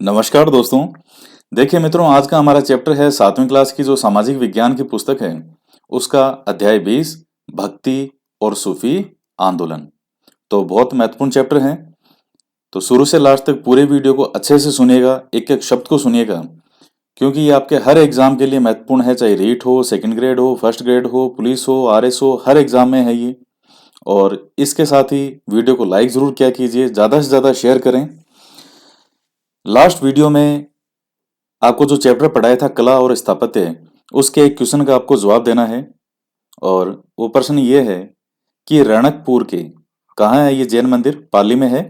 नमस्कार दोस्तों। देखिए मित्रों, आज का हमारा चैप्टर है 7वीं क्लास की जो सामाजिक विज्ञान की पुस्तक है उसका अध्याय 20 भक्ति और सूफी आंदोलन। तो बहुत महत्वपूर्ण चैप्टर है। तो शुरू से लास्ट तक पूरे वीडियो को अच्छे से सुनिएगा, एक एक शब्द को सुनिएगा, क्योंकि ये आपके हर एग्जाम के लिए महत्वपूर्ण है। चाहे रीट हो, सेकंड ग्रेड हो, फर्स्ट ग्रेड हो, पुलिस हो, आरएस हो, हर एग्जाम में है ये। और इसके साथ ही वीडियो को लाइक जरूर किया कीजिए, ज़्यादा से ज़्यादा शेयर करें। लास्ट वीडियो में आपको जो चैप्टर पढ़ाया था कला और स्थापत्य, उसके एक क्वेश्चन का आपको जवाब देना है। और वो प्रश्न ये है कि रणकपुर के कहाँ है ये जैन मंदिर? पाली में है।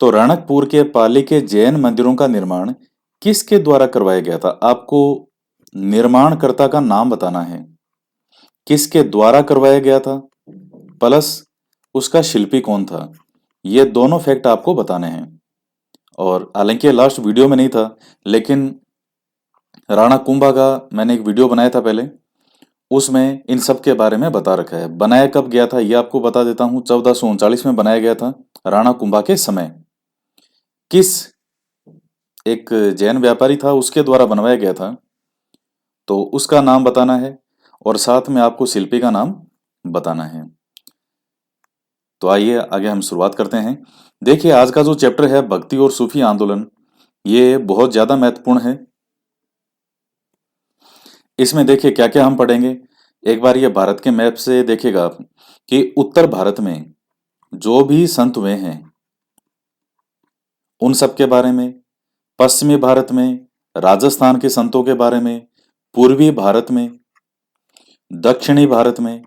तो रणकपुर के पाली के जैन मंदिरों का निर्माण किसके द्वारा करवाया गया था? आपको निर्माणकर्ता का नाम बताना है, किसके द्वारा करवाया गया था प्लस उसका शिल्पी कौन था। ये दोनों फैक्ट आपको बताने हैं। और हालांकि ये लास्ट वीडियो में नहीं था, लेकिन राणा कुंभा का मैंने एक वीडियो बनाया था पहले, उसमें इन सब के बारे में बता रखा है। बनाया कब गया था ये आपको बता देता हूँ। 1439 में बनाया गया था, राणा कुंभा के समय। किस एक जैन व्यापारी था उसके द्वारा बनवाया गया था, तो उसका नाम बताना है और साथ में आपको शिल्पी का नाम बताना है। तो आइए आगे हम शुरुआत करते हैं। देखिए, आज का जो चैप्टर है भक्ति और सूफी आंदोलन, ये बहुत ज्यादा महत्वपूर्ण है। इसमें देखिए क्या क्या हम पढ़ेंगे। एक बार ये भारत के मैप से देखिएगा आप कि उत्तर भारत में जो भी संत हुए हैं उन सब के बारे में, पश्चिमी भारत में राजस्थान के संतों के बारे में, पूर्वी भारत में, दक्षिणी भारत में,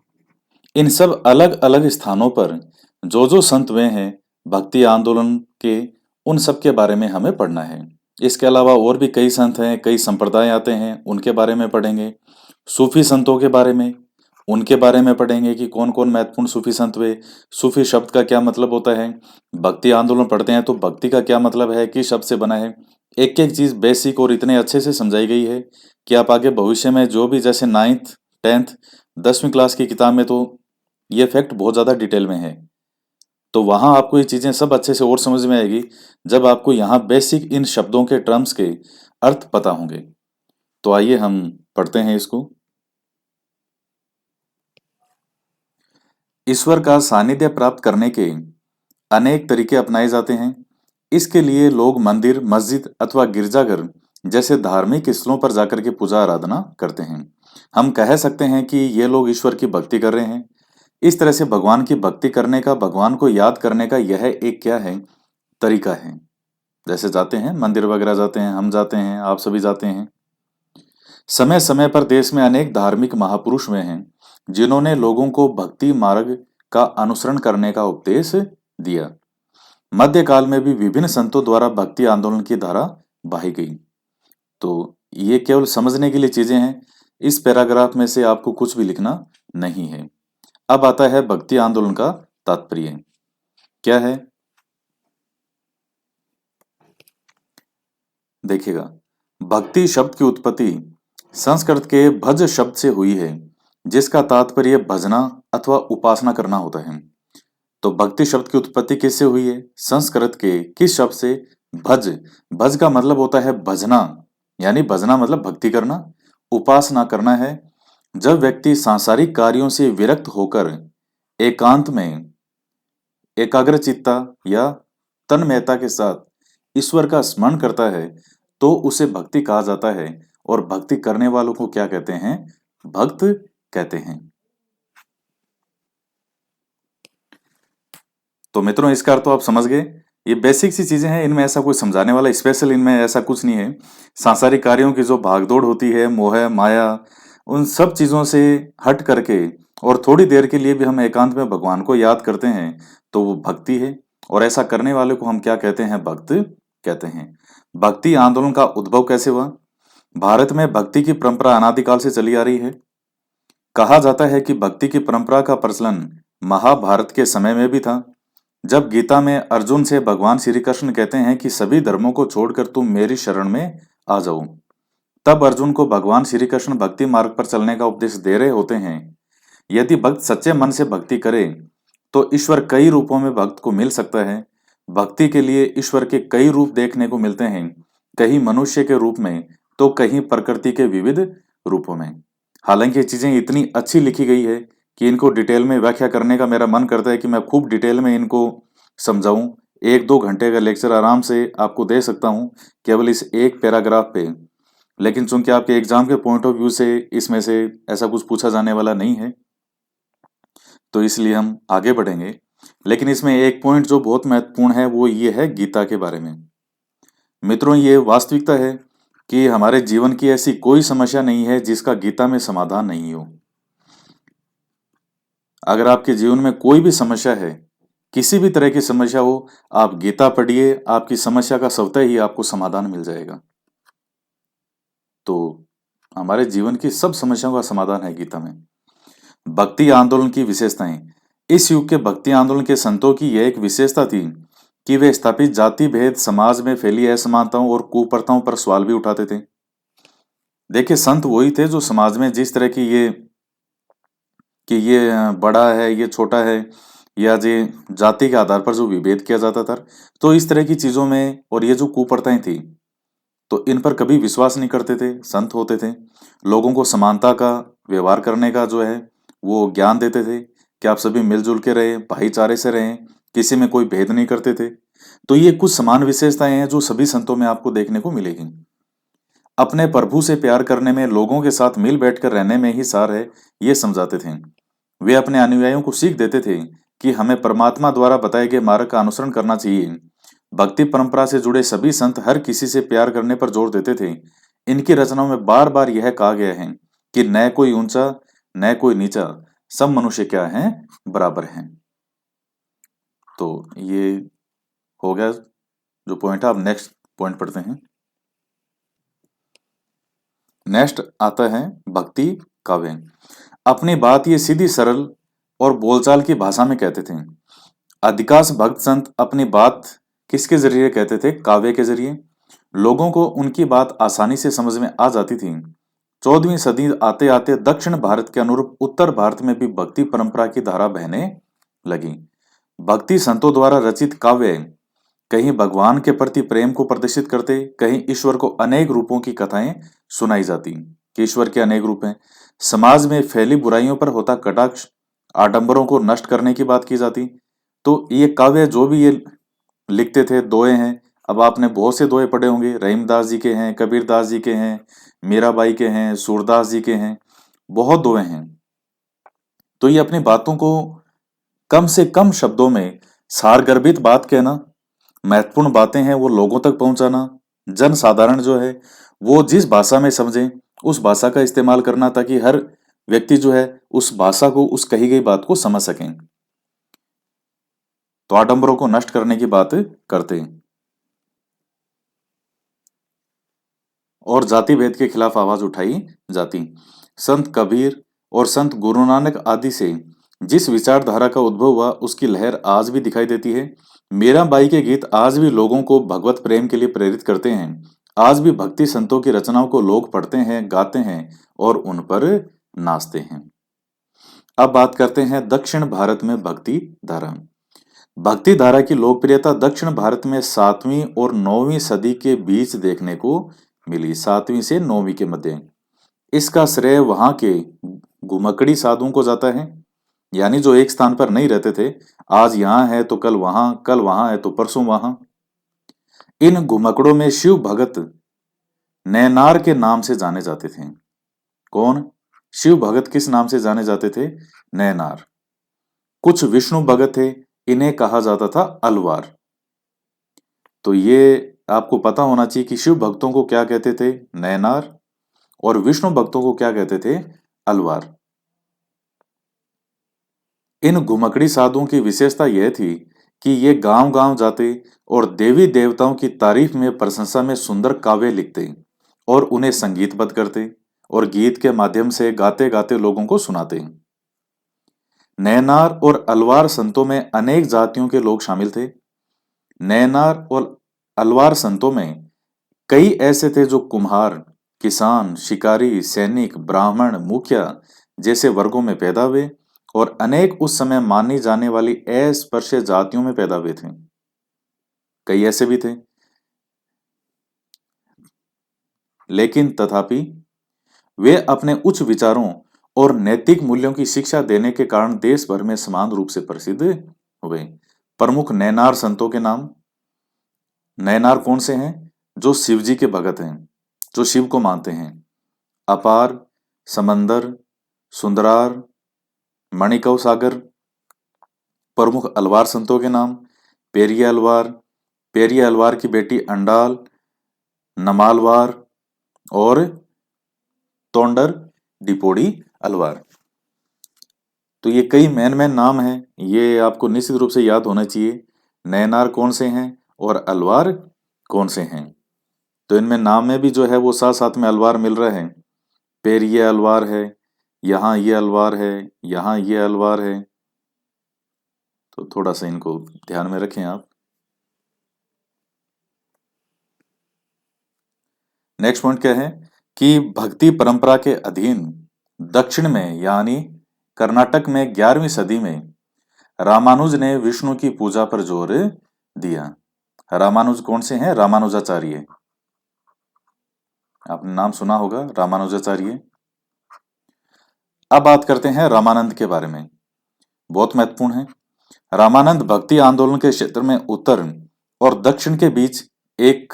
इन सब अलग अलग स्थानों पर जो जो संत हुए हैं भक्ति आंदोलन के, उन सब के बारे में हमें पढ़ना है। इसके अलावा और भी कई संत हैं, कई संप्रदाय आते हैं, उनके बारे में पढ़ेंगे। सूफी संतों के बारे में, उनके बारे में पढ़ेंगे कि कौन कौन महत्वपूर्ण सूफी संत हुए, सूफी शब्द का क्या मतलब होता है, भक्ति आंदोलन पढ़ते हैं तो भक्ति का क्या मतलब है, किस शब्द से बना है। एक एक चीज बेसिक और इतने अच्छे से समझाई गई है कि आप आगे भविष्य में जो भी, जैसे 9th 10th 10वीं क्लास की किताब में तो ये फैक्ट बहुत ज्यादा डिटेल में है, तो वहां आपको ये चीजें सब अच्छे से और समझ में आएगी जब आपको यहाँ बेसिक इन शब्दों के टर्म्स के अर्थ पता होंगे। तो आइए हम पढ़ते हैं इसको। ईश्वर का सानिध्य प्राप्त करने के अनेक तरीके अपनाए जाते हैं। इसके लिए लोग मंदिर, मस्जिद अथवा गिरजाघर जैसे धार्मिक स्थलों पर जाकर के पूजा आराधना करते हैं। हम कह सकते हैं कि ये लोग ईश्वर की भक्ति कर रहे हैं। इस तरह से भगवान की भक्ति करने का, भगवान को याद करने का यह एक क्या है, तरीका है। जैसे जाते हैं मंदिर वगैरह, जाते हैं, हम जाते हैं, आप सभी जाते हैं। समय समय पर देश में अनेक धार्मिक महापुरुष हुए हैं जिन्होंने लोगों को भक्ति मार्ग का अनुसरण करने का उपदेश दिया। मध्यकाल में भी विभिन्न संतों द्वारा भक्ति आंदोलन की धारा बहाई गई। तो ये केवल समझने के लिए चीजें हैं, इस पैराग्राफ में से आपको कुछ भी लिखना नहीं है। अब आता है भक्ति आंदोलन का तात्पर्य क्या है। देखिएगा, भक्ति शब्द की उत्पत्ति संस्कृत के भज शब्द से हुई है, जिसका तात्पर्य भजना अथवा उपासना करना होता है। तो भक्ति शब्द की उत्पत्ति किससे हुई है? संस्कृत के किस शब्द से? भज। भज का मतलब होता है भजना, यानी भजना मतलब भक्ति करना, उपासना करना है। जब व्यक्ति सांसारिक कार्यों से विरक्त होकर एकांत में एकाग्रचित्ता या तन्मयता के साथ ईश्वर का स्मरण करता है तो उसे भक्ति कहा जाता है। और भक्ति करने वालों को क्या कहते हैं? भक्त कहते हैं। तो मित्रों, इसका अर्थ तो आप समझ गए। ये बेसिक सी चीजें हैं, इनमें ऐसा कोई समझाने वाला स्पेशल इनमें ऐसा कुछ नहीं है। सांसारिक कार्यों की जो भागदौड़ होती है, मोह माया, उन सब चीजों से हट करके और थोड़ी देर के लिए भी हम एकांत में भगवान को याद करते हैं तो वो भक्ति है। और ऐसा करने वाले को हम क्या कहते हैं? भक्त कहते हैं। भक्ति आंदोलन का उद्भव कैसे हुआ? भारत में भक्ति की परंपरा अनादिकाल से चली आ रही है। कहा जाता है कि भक्ति की परंपरा का प्रचलन महाभारत के समय में भी था। जब गीता में अर्जुन से भगवान श्री कृष्ण कहते हैं कि सभी धर्मों को छोड़कर तुम मेरी शरण में आ जाओ, तब अर्जुन को भगवान श्री कृष्ण भक्ति मार्ग पर चलने का उपदेश दे रहे होते हैं। यदि भक्त सच्चे मन से भक्ति करे तो ईश्वर कई रूपों में भक्त को मिल सकता है। भक्ति के लिए ईश्वर के कई रूप देखने को मिलते हैं, कहीं मनुष्य के रूप में तो कहीं प्रकृति के विविध रूपों में। हालांकि ये चीजें इतनी अच्छी लिखी गई है कि इनको डिटेल में व्याख्या करने का मेरा मन करता है कि मैं खूब डिटेल में इनको समझाऊं। 1-2 घंटे का लेक्चर आराम से आपको दे सकता हूं केवल इस एक पैराग्राफ पे। लेकिन चूंकि आपके एग्जाम के पॉइंट ऑफ व्यू से इसमें से ऐसा कुछ पूछा जाने वाला नहीं है, तो इसलिए हम आगे बढ़ेंगे। लेकिन इसमें एक पॉइंट जो बहुत महत्वपूर्ण है वो ये है गीता के बारे में। मित्रों, ये वास्तविकता है कि हमारे जीवन की ऐसी कोई समस्या नहीं है जिसका गीता में समाधान नहीं हो। अगर आपके जीवन में कोई भी समस्या है, किसी भी तरह की समस्या हो, आप गीता पढ़िए, आपकी समस्या का स्वतः ही आपको समाधान मिल जाएगा। तो हमारे जीवन की सब समस्याओं का समाधान है गीता में। भक्ति आंदोलन की विशेषताएं। इस युग के भक्ति आंदोलन के संतों की यह एक विशेषता थी कि वे स्थापित जाति भेद, समाज में फैली असमानताओं और कुप्रथाओं पर सवाल भी उठाते थे। देखिए, संत वही थे जो समाज में जिस तरह की ये बड़ा है, ये छोटा है, या ये जाति के आधार पर जो विभेद किया जाता था, तो इस तरह की चीजों में और ये जो कुप्रथाएं थी, तो इन पर कभी विश्वास नहीं करते थे। संत होते थे, लोगों को समानता का व्यवहार करने का जो है वो ज्ञान देते थे कि आप सभी मिलजुल के रहें, भाईचारे से रहें, किसी में कोई भेद नहीं करते थे। तो ये कुछ समान विशेषताएं हैं जो सभी संतों में आपको देखने को मिलेगी। अपने प्रभु से प्यार करने में, लोगों के साथ मिल बैठकर रहने में ही सार है, ये समझाते थे। वे अपने अनुयायियों को सीख देते थे कि हमें परमात्मा द्वारा बताए गए मार्ग का अनुसरण करना चाहिए। भक्ति परंपरा से जुड़े सभी संत हर किसी से प्यार करने पर जोर देते थे। इनकी रचनाओं में बार बार यह कहा गया है कि न कोई ऊंचा न कोई नीचा, सब मनुष्य क्या हैं, बराबर हैं। तो ये हो गया जो पॉइंट है। अब नेक्स्ट पॉइंट पढ़ते हैं। नेक्स्ट आता है भक्ति काव्य। अपनी बात ये सीधी सरल और बोलचाल की भाषा में कहते थे। अधिकांश भक्त संत अपनी बात किसके जरिए कहते थे? काव्य के जरिए। लोगों को उनकी बात आसानी से समझ में आ जाती थी। 14वीं सदी आते आते दक्षिण भारत के अनुरूप उत्तर भारत में भी भक्ति परंपरा की धारा बहने लगी। भक्ति संतों द्वारा रचित काव्य कहीं भगवान के प्रति प्रेम को प्रदर्शित करते, कहीं ईश्वर को अनेक रूपों की कथाएं सुनाई जाती कि ईश्वर के अनेक रूप हैं। समाज में फैली बुराइयों पर होता कटाक्ष, आडंबरों को नष्ट करने की बात की जाती। तो ये काव्य जो भी ये लिखते थे, दोहे हैं। अब आपने बहुत से दोहे पढ़े होंगे, रहीमदास जी के हैं, कबीरदास जी के हैं, मीराबाई के हैं, सूरदास जी के हैं, बहुत दोहे हैं। तो ये अपनी बातों को कम से कम शब्दों में सारगर्भित बात कहना, महत्वपूर्ण बातें हैं वो लोगों तक पहुंचाना, जन साधारण जो है वो जिस भाषा में समझे उस भाषा का इस्तेमाल करना, ताकि हर व्यक्ति जो है उस भाषा को, उस कही गई बात को समझ सकें। तो आडंबरों को नष्ट करने की बात करते हैं और जाति भेद के खिलाफ आवाज उठाई जाती। संत कबीर और संत गुरु नानक आदि से जिस विचारधारा का उद्भव हुआ उसकी लहर आज भी दिखाई देती है। मीराबाई के गीत आज भी लोगों को भगवत प्रेम के लिए प्रेरित करते हैं। आज भी भक्ति संतों की रचनाओं को लोग पढ़ते हैं, गाते हैं और उन पर नाचते हैं। अब बात करते हैं दक्षिण भारत में भक्ति धारा। भक्ति धारा की लोकप्रियता दक्षिण भारत में 7वीं और 9वीं सदी के बीच देखने को मिली। 7वीं से 9वीं के मध्य। इसका श्रेय वहां के घुमकड़ी साधुओं को जाता है, यानी जो एक स्थान पर नहीं रहते थे, आज यहां है तो कल वहां है तो परसों वहां। इन घुमकड़ों में शिव भगत नैनार के नाम से जाने जाते थे। कौन? शिव भगत किस नाम से जाने जाते थे? नैनार। कुछ विष्णु भगत थे, इन्हें कहा जाता था अलवार। तो ये आपको पता होना चाहिए कि शिव भक्तों को क्या कहते थे? नैनार। और विष्णु भक्तों को क्या कहते थे? अलवार। इन घुमकड़ी साधुओं की विशेषता यह थी कि ये गांव गांव जाते और देवी देवताओं की तारीफ में, प्रशंसा में सुंदर काव्य लिखते और उन्हें संगीतबद्ध करते और गीत के माध्यम से गाते गाते लोगों को सुनाते। नैनार और अलवार संतों में अनेक जातियों के लोग शामिल थे। नैनार और अलवार संतों में कई ऐसे थे जो कुम्हार, किसान, शिकारी, सैनिक, ब्राह्मण, मुखिया जैसे वर्गों में पैदा हुए और अनेक उस समय मानी जाने वाली अस्पृश्य जातियों में पैदा हुए थे। कई ऐसे भी थे, लेकिन तथापि वे अपने उच्च विचारों और नैतिक मूल्यों की शिक्षा देने के कारण देश भर में समान रूप से प्रसिद्ध हुए। प्रमुख नैनार संतों के नाम। नैनार कौन से हैं? जो शिव जी के भगत हैं, जो शिव को मानते हैं। अपार, समंदर, सुंदरार, मणिकव सागर। प्रमुख अलवार संतों के नाम। पेरिया अलवार, पेरिया अलवार की बेटी अंडाल, नमालवार और तोंडर डिपोड़ी अलवार। तो ये कई मेन मेन नाम हैं, ये आपको निश्चित रूप से याद होना चाहिए। नैनार कौन से हैं और अलवार कौन से हैं। तो इनमें नाम में भी जो है वो साथ साथ में अलवार मिल रहे हैं। पेरिये अलवार है, यहाँ ये अलवार है, यहाँ ये अलवार है। तो थोड़ा सा इनको ध्यान में रखें आप। नेक्स्ट पॉइंट क्या है कि भक्ति परंपरा के अधीन दक्षिण में यानी कर्नाटक में 11वीं सदी में रामानुज ने विष्णु की पूजा पर जोर दिया। रामानुज कौन से हैं? रामानुजाचार्य। आपने नाम सुना होगा, रामानुजाचार्य। अब बात करते हैं रामानंद के बारे में, बहुत महत्वपूर्ण है। रामानंद भक्ति आंदोलन के क्षेत्र में उत्तर और दक्षिण के बीच एक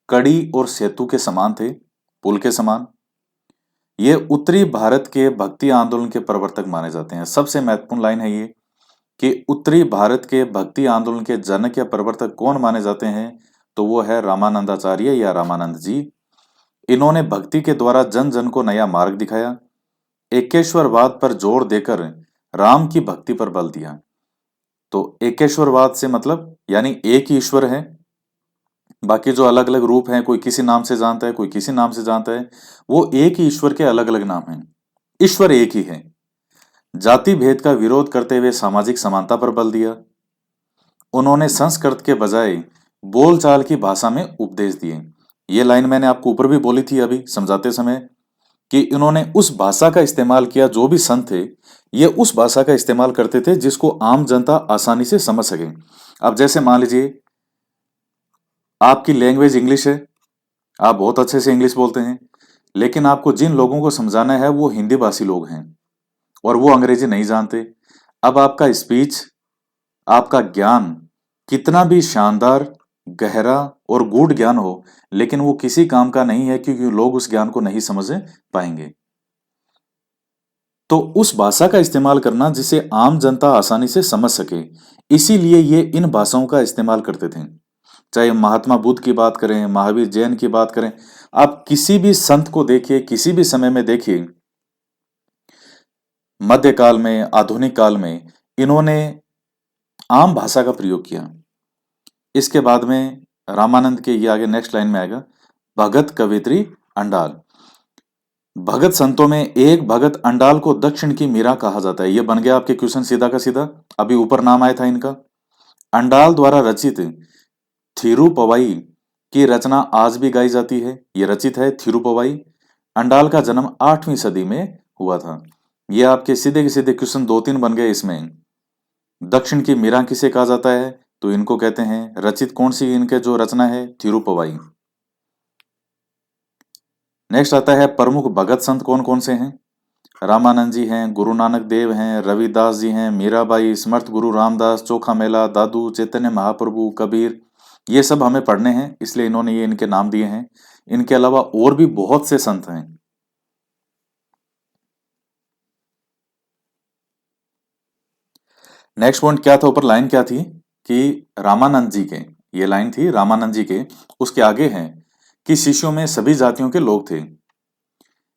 कड़ी और सेतु के समान थे, पुल के समान। ये उत्तरी भारत के भक्ति आंदोलन के प्रवर्तक माने जाते हैं। सबसे महत्वपूर्ण लाइन है ये कि उत्तरी भारत के भक्ति आंदोलन के जनक या प्रवर्तक कौन माने जाते हैं? तो वो है रामानंदाचार्य या रामानंद जी। इन्होंने भक्ति के द्वारा जन जन को नया मार्ग दिखाया, एकेश्वरवाद पर जोर देकर राम की भक्ति पर बल दिया। तो एकेश्वरवाद से मतलब यानी एक ही ईश्वर है, बाकी जो अलग अलग रूप हैं, कोई किसी नाम से जानता है, कोई किसी नाम से जानता है, वो एक ही ईश्वर के अलग अलग नाम हैं। ईश्वर एक ही है। जाति भेद का विरोध करते हुए सामाजिक समानता पर बल दिया। उन्होंने संस्कृत के बजाय बोलचाल की भाषा में उपदेश दिए। ये लाइन मैंने आपको ऊपर भी बोली थी अभी समझाते समय कि इन्होंने उस भाषा का इस्तेमाल किया, जो भी संत थे ये उस भाषा का इस्तेमाल करते थे जिसको आम जनता आसानी से समझ सके। अब जैसे मान लीजिए आपकी लैंग्वेज इंग्लिश है, आप बहुत अच्छे से इंग्लिश बोलते हैं, लेकिन आपको जिन लोगों को समझाना है वो हिंदी भाषी लोग हैं और वो अंग्रेजी नहीं जानते। अब आपका स्पीच, आपका ज्ञान कितना भी शानदार, गहरा और गूढ़ ज्ञान हो, लेकिन वो किसी काम का नहीं है क्योंकि लोग उस ज्ञान को नहीं समझ पाएंगे। तो उस भाषा का इस्तेमाल करना जिसे आम जनता आसानी से समझ सके, इसीलिए ये इन भाषाओं का इस्तेमाल करते थे। चाहे महात्मा बुद्ध की बात करें, महावीर जैन की बात करें, आप किसी भी संत को देखिए, किसी भी समय में देखिए, मध्यकाल में, आधुनिक काल में इन्होंने आम भाषा का प्रयोग किया। इसके बाद में रामानंद के ये आगे नेक्स्ट लाइन में आएगा, भगत कवित्री अंडाल। भगत संतों में एक भगत अंडाल को दक्षिण की मीरा कहा जाता है। ये बन गया आपके क्वेश्चन सीधा का सीधा, अभी ऊपर नाम आया था इनका। अंडाल द्वारा रचित थिरुपवई की रचना आज भी गाई जाती है। ये रचित है थिरुपवई। अंडाल का जन्म 8वीं सदी में हुआ था। ये आपके सीधे के सीधे क्वेश्चन 2-3 बन गए इसमें। दक्षिण की मीरा किसे कहा जाता है? तो इनको कहते हैं। रचित कौन सी इनके जो रचना है? थिरुपवई। नेक्स्ट आता है प्रमुख भगत संत कौन कौन से हैं? रामानंद जी हैं, गुरु नानक देव हैं, रविदास जी हैं, मीराबाई, समर्थ गुरु रामदास, चोखा मेला, दादू, चैतन्य महाप्रभु, कबीर। ये सब हमें पढ़ने हैं, इसलिए इन्होंने ये इनके नाम दिए हैं। इनके अलावा और भी बहुत से संत हैं। नेक्स्ट पॉइंट क्या था, ऊपर लाइन क्या थी कि रामानंद जी के, ये लाइन थी रामानंद जी के, उसके आगे है कि शिष्यों में सभी जातियों के लोग थे,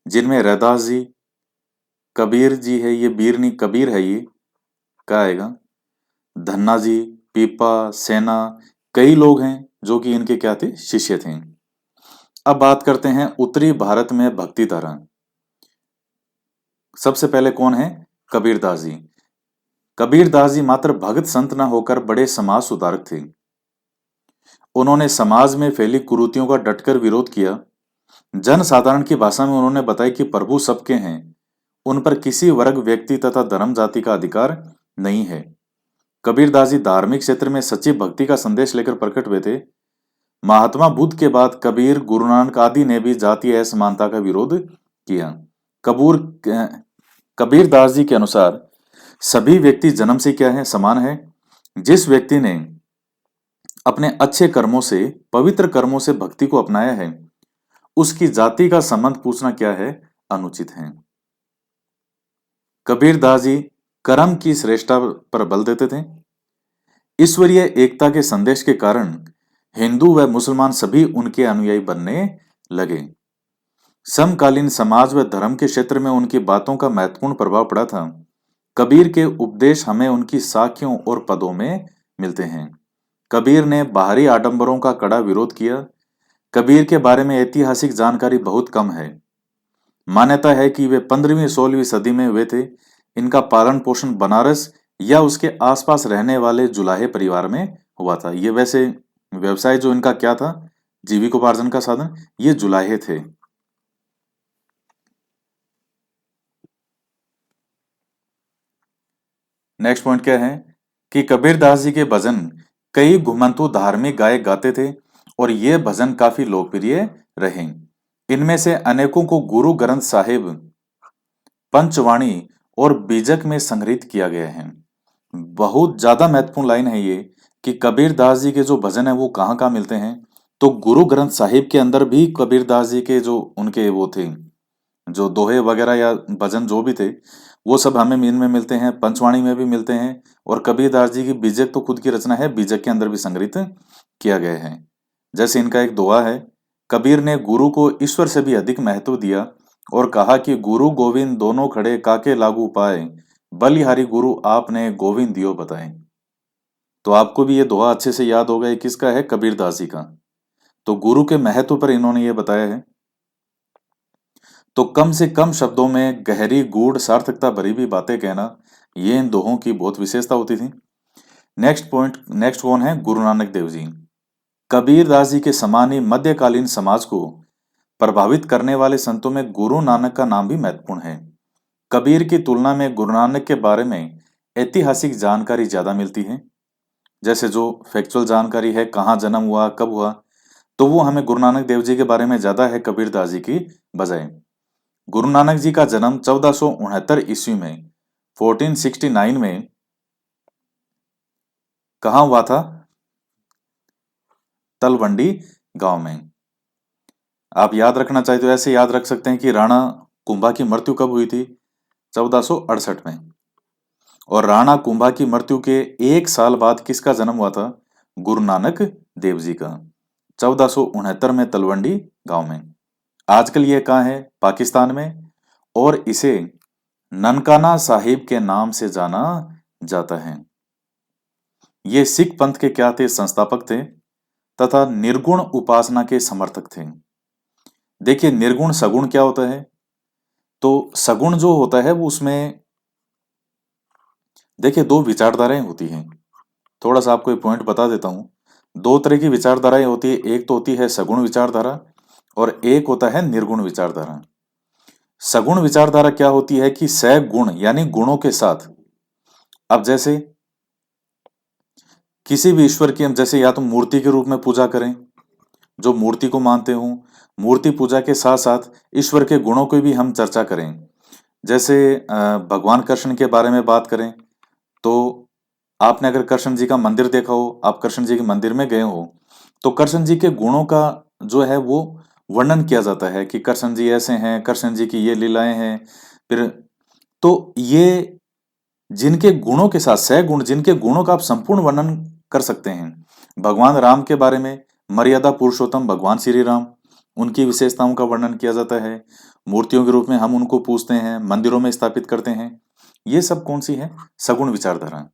जिनमें रैदास जी, कबीर जी है, ये बीर नहीं कबीर है, ये क्या आएगा, धन्ना जी, पीपा, सेना, कई लोग हैं जो कि इनके क्या थे? शिष्य थे। अब बात करते हैं उत्तरी भारत में भक्ति धारा। सबसे पहले कौन है? कबीरदास जी। कबीरदास जी मात्र भगत संत न होकर बड़े समाज सुधारक थे। उन्होंने समाज में फैली कुरीतियों का डटकर विरोध किया। जन साधारण की भाषा में उन्होंने बताया कि प्रभु सबके हैं, उन पर किसी वर्ग, व्यक्ति तथा धर्म जाति का अधिकार नहीं है। कबीरदास जी धार्मिक क्षेत्र में सच्ची भक्ति का संदेश लेकर प्रकट हुए थे। महात्मा बुद्ध के बाद कबीर, गुरु नानक आदि ने भी जातीय असमानता का विरोध किया। कबूर कबीरदास जी के अनुसार सभी व्यक्ति जन्म से क्या है, समान है। जिस व्यक्ति ने अपने अच्छे कर्मों से, पवित्र कर्मों से भक्ति को अपनाया है, उसकी जाति का संबंध पूछना क्या है, अनुचित है। कबीरदास जी कर्म की श्रेष्ठता पर बल देते थे। ईश्वरीय एकता के संदेश के कारण हिंदू व मुसलमान सभी उनके अनुयायी बनने लगे। समकालीन समाज व धर्म के क्षेत्र में उनकी बातों का महत्वपूर्ण प्रभाव पड़ा था। कबीर के उपदेश हमें उनकी साखियों और पदों में मिलते हैं। कबीर ने बाहरी आडंबरों का कड़ा विरोध किया। कबीर के बारे में ऐतिहासिक जानकारी बहुत कम है। मान्यता है कि वे 15वीं-16वीं सदी में हुए थे। इनका पालन पोषण बनारस या उसके आसपास रहने वाले जुलाहे परिवार में हुआ था। ये वैसे व्यवसाय जो इनका क्या था, जीविकोपार्जन का साधन, ये जुलाहे थे। नेक्स्ट पॉइंट क्या है कि कबीरदास जी के भजन कई घुमंतु धार्मिक गायक गाते थे और ये भजन काफी लोकप्रिय रहे। इनमें से अनेकों को गुरु ग्रंथ साहिब, पंचवाणी और बीजक में संग्रहित किया गया है। बहुत ज्यादा महत्वपूर्ण लाइन है ये कि कबीरदास जी के जो भजन है वो कहाँ मिलते हैं, तो गुरु ग्रंथ साहिब के अंदर भी कबीरदास जी के जो उनके वो थे, जो दोहे वगैरह या भजन जो भी थे, वो सब हमें इनमें मिलते हैं। पंचवाणी में भी मिलते हैं और कबीरदास जी की बीजक तो खुद की रचना है, बीजक के अंदर भी संग्रहित किया गया है। जैसे इनका एक दोहा है, कबीर ने गुरु को ईश्वर से भी अधिक महत्व दिया और कहा कि गुरु गोविंद दोनों खड़े काके लागू पाए, बलिहारी गुरु आपने गोविंद दियो बताए। तो आपको भी ये दोहा अच्छे से याद होगा, ये किसका है, कबीरदास जी का। तो गुरु के महत्व पर इन्होंने ये बताया है। तो कम से कम शब्दों में गहरी गूढ़ सार्थकता भरी भी बातें कहना, ये इन दोहों की बहुत विशेषता होती थी। नेक्स्ट कौन है, गुरु नानक देव जी। कबीरदास जी के समान ही मध्यकालीन समाज को प्रभावित करने वाले संतों में गुरु नानक का नाम भी महत्वपूर्ण है। कबीर की तुलना में गुरु नानक के बारे में ऐतिहासिक जानकारी ज्यादा मिलती है। जैसे जो फैक्चुअल जानकारी है, कहाँ जन्म हुआ, कब हुआ, तो वो हमें गुरु नानक देव जी के बारे में ज्यादा है कबीरदास जी की बजाय। गुरु नानक जी का जन्म 1469 ईस्वी में 1469 में कहाँ हुआ था, तलवंडी गांव में। आप याद रखना चाहे तो ऐसे याद रख सकते हैं कि राणा कुंभा की मृत्यु कब हुई थी, 1468 में। और राणा कुंभा की मृत्यु के एक साल बाद किसका जन्म हुआ था, गुरु नानक देव जी का, 1469 में तलवंडी गांव में। आजकल ये कहाँ है, पाकिस्तान में, और इसे ननकाना साहिब के नाम से जाना जाता है। ये सिख पंथ के क्या थे, संस्थापक थे तथा निर्गुण उपासना के समर्थक थे। देखिए निर्गुण सगुण क्या होता है, तो सगुण जो होता है वो उसमें देखिए दो विचारधाराएं होती हैं। थोड़ा सा आपको एक पॉइंट बता देता हूं। दो तरह की विचारधाराएं होती है, एक तो होती है सगुण विचारधारा और एक होता है निर्गुण विचारधारा। सगुण विचारधारा क्या होती है कि सगुण यानी गुणों के साथ, अब जैसे किसी भी ईश्वर की हम जैसे या तो मूर्ति के रूप में पूजा करें, जो मूर्ति को मानते हो, मूर्ति पूजा के साथ साथ ईश्वर के गुणों की भी हम चर्चा करें। जैसे भगवान कृष्ण के बारे में बात करें तो आपने अगर कृष्ण जी का मंदिर देखा हो, आप कृष्ण जी के मंदिर में गए हो, तो कृष्ण जी के गुणों का जो है वो वर्णन किया जाता है कि कृष्ण जी ऐसे हैं, कृष्ण जी की ये लीलाएं हैं। फिर तो ये जिनके गुणों के साथ, सगुण जिनके गुणों का आप संपूर्ण वर्णन कर सकते हैं। भगवान राम के बारे में मर्यादा पुरुषोत्तम भगवान श्री राम, उनकी विशेषताओं का वर्णन किया जाता है। मूर्तियों के रूप में हम उनको पूजते हैं, मंदिरों में स्थापित करते हैं। ये सब कौन सी है, सगुण विचारधारा।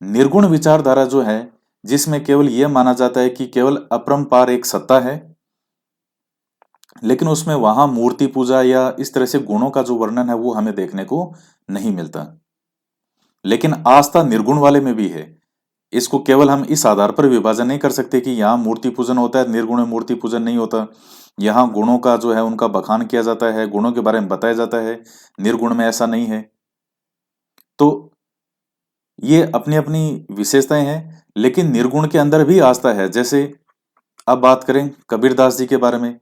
निर्गुण विचारधारा जो है, जिसमें केवल यह माना जाता है कि केवल अपरंपार एक सत्ता है, लेकिन उसमें वहां मूर्ति पूजा या इस तरह से गुणों का जो वर्णन है वो हमें देखने को नहीं मिलता। लेकिन आस्था निर्गुण वाले में भी है। इसको केवल हम इस आधार पर विभाजन नहीं कर सकते कि यहाँ मूर्ति पूजन होता है, निर्गुण में मूर्ति पूजन नहीं होता। यहाँ गुणों का जो है उनका बखान किया जाता है, गुणों के बारे में बताया जाता है, निर्गुण में ऐसा नहीं है। तो ये अपनी अपनी विशेषताएं हैं, लेकिन निर्गुण के अंदर भी आस्था है। जैसे अब बात करें कबीरदास जी के बारे में,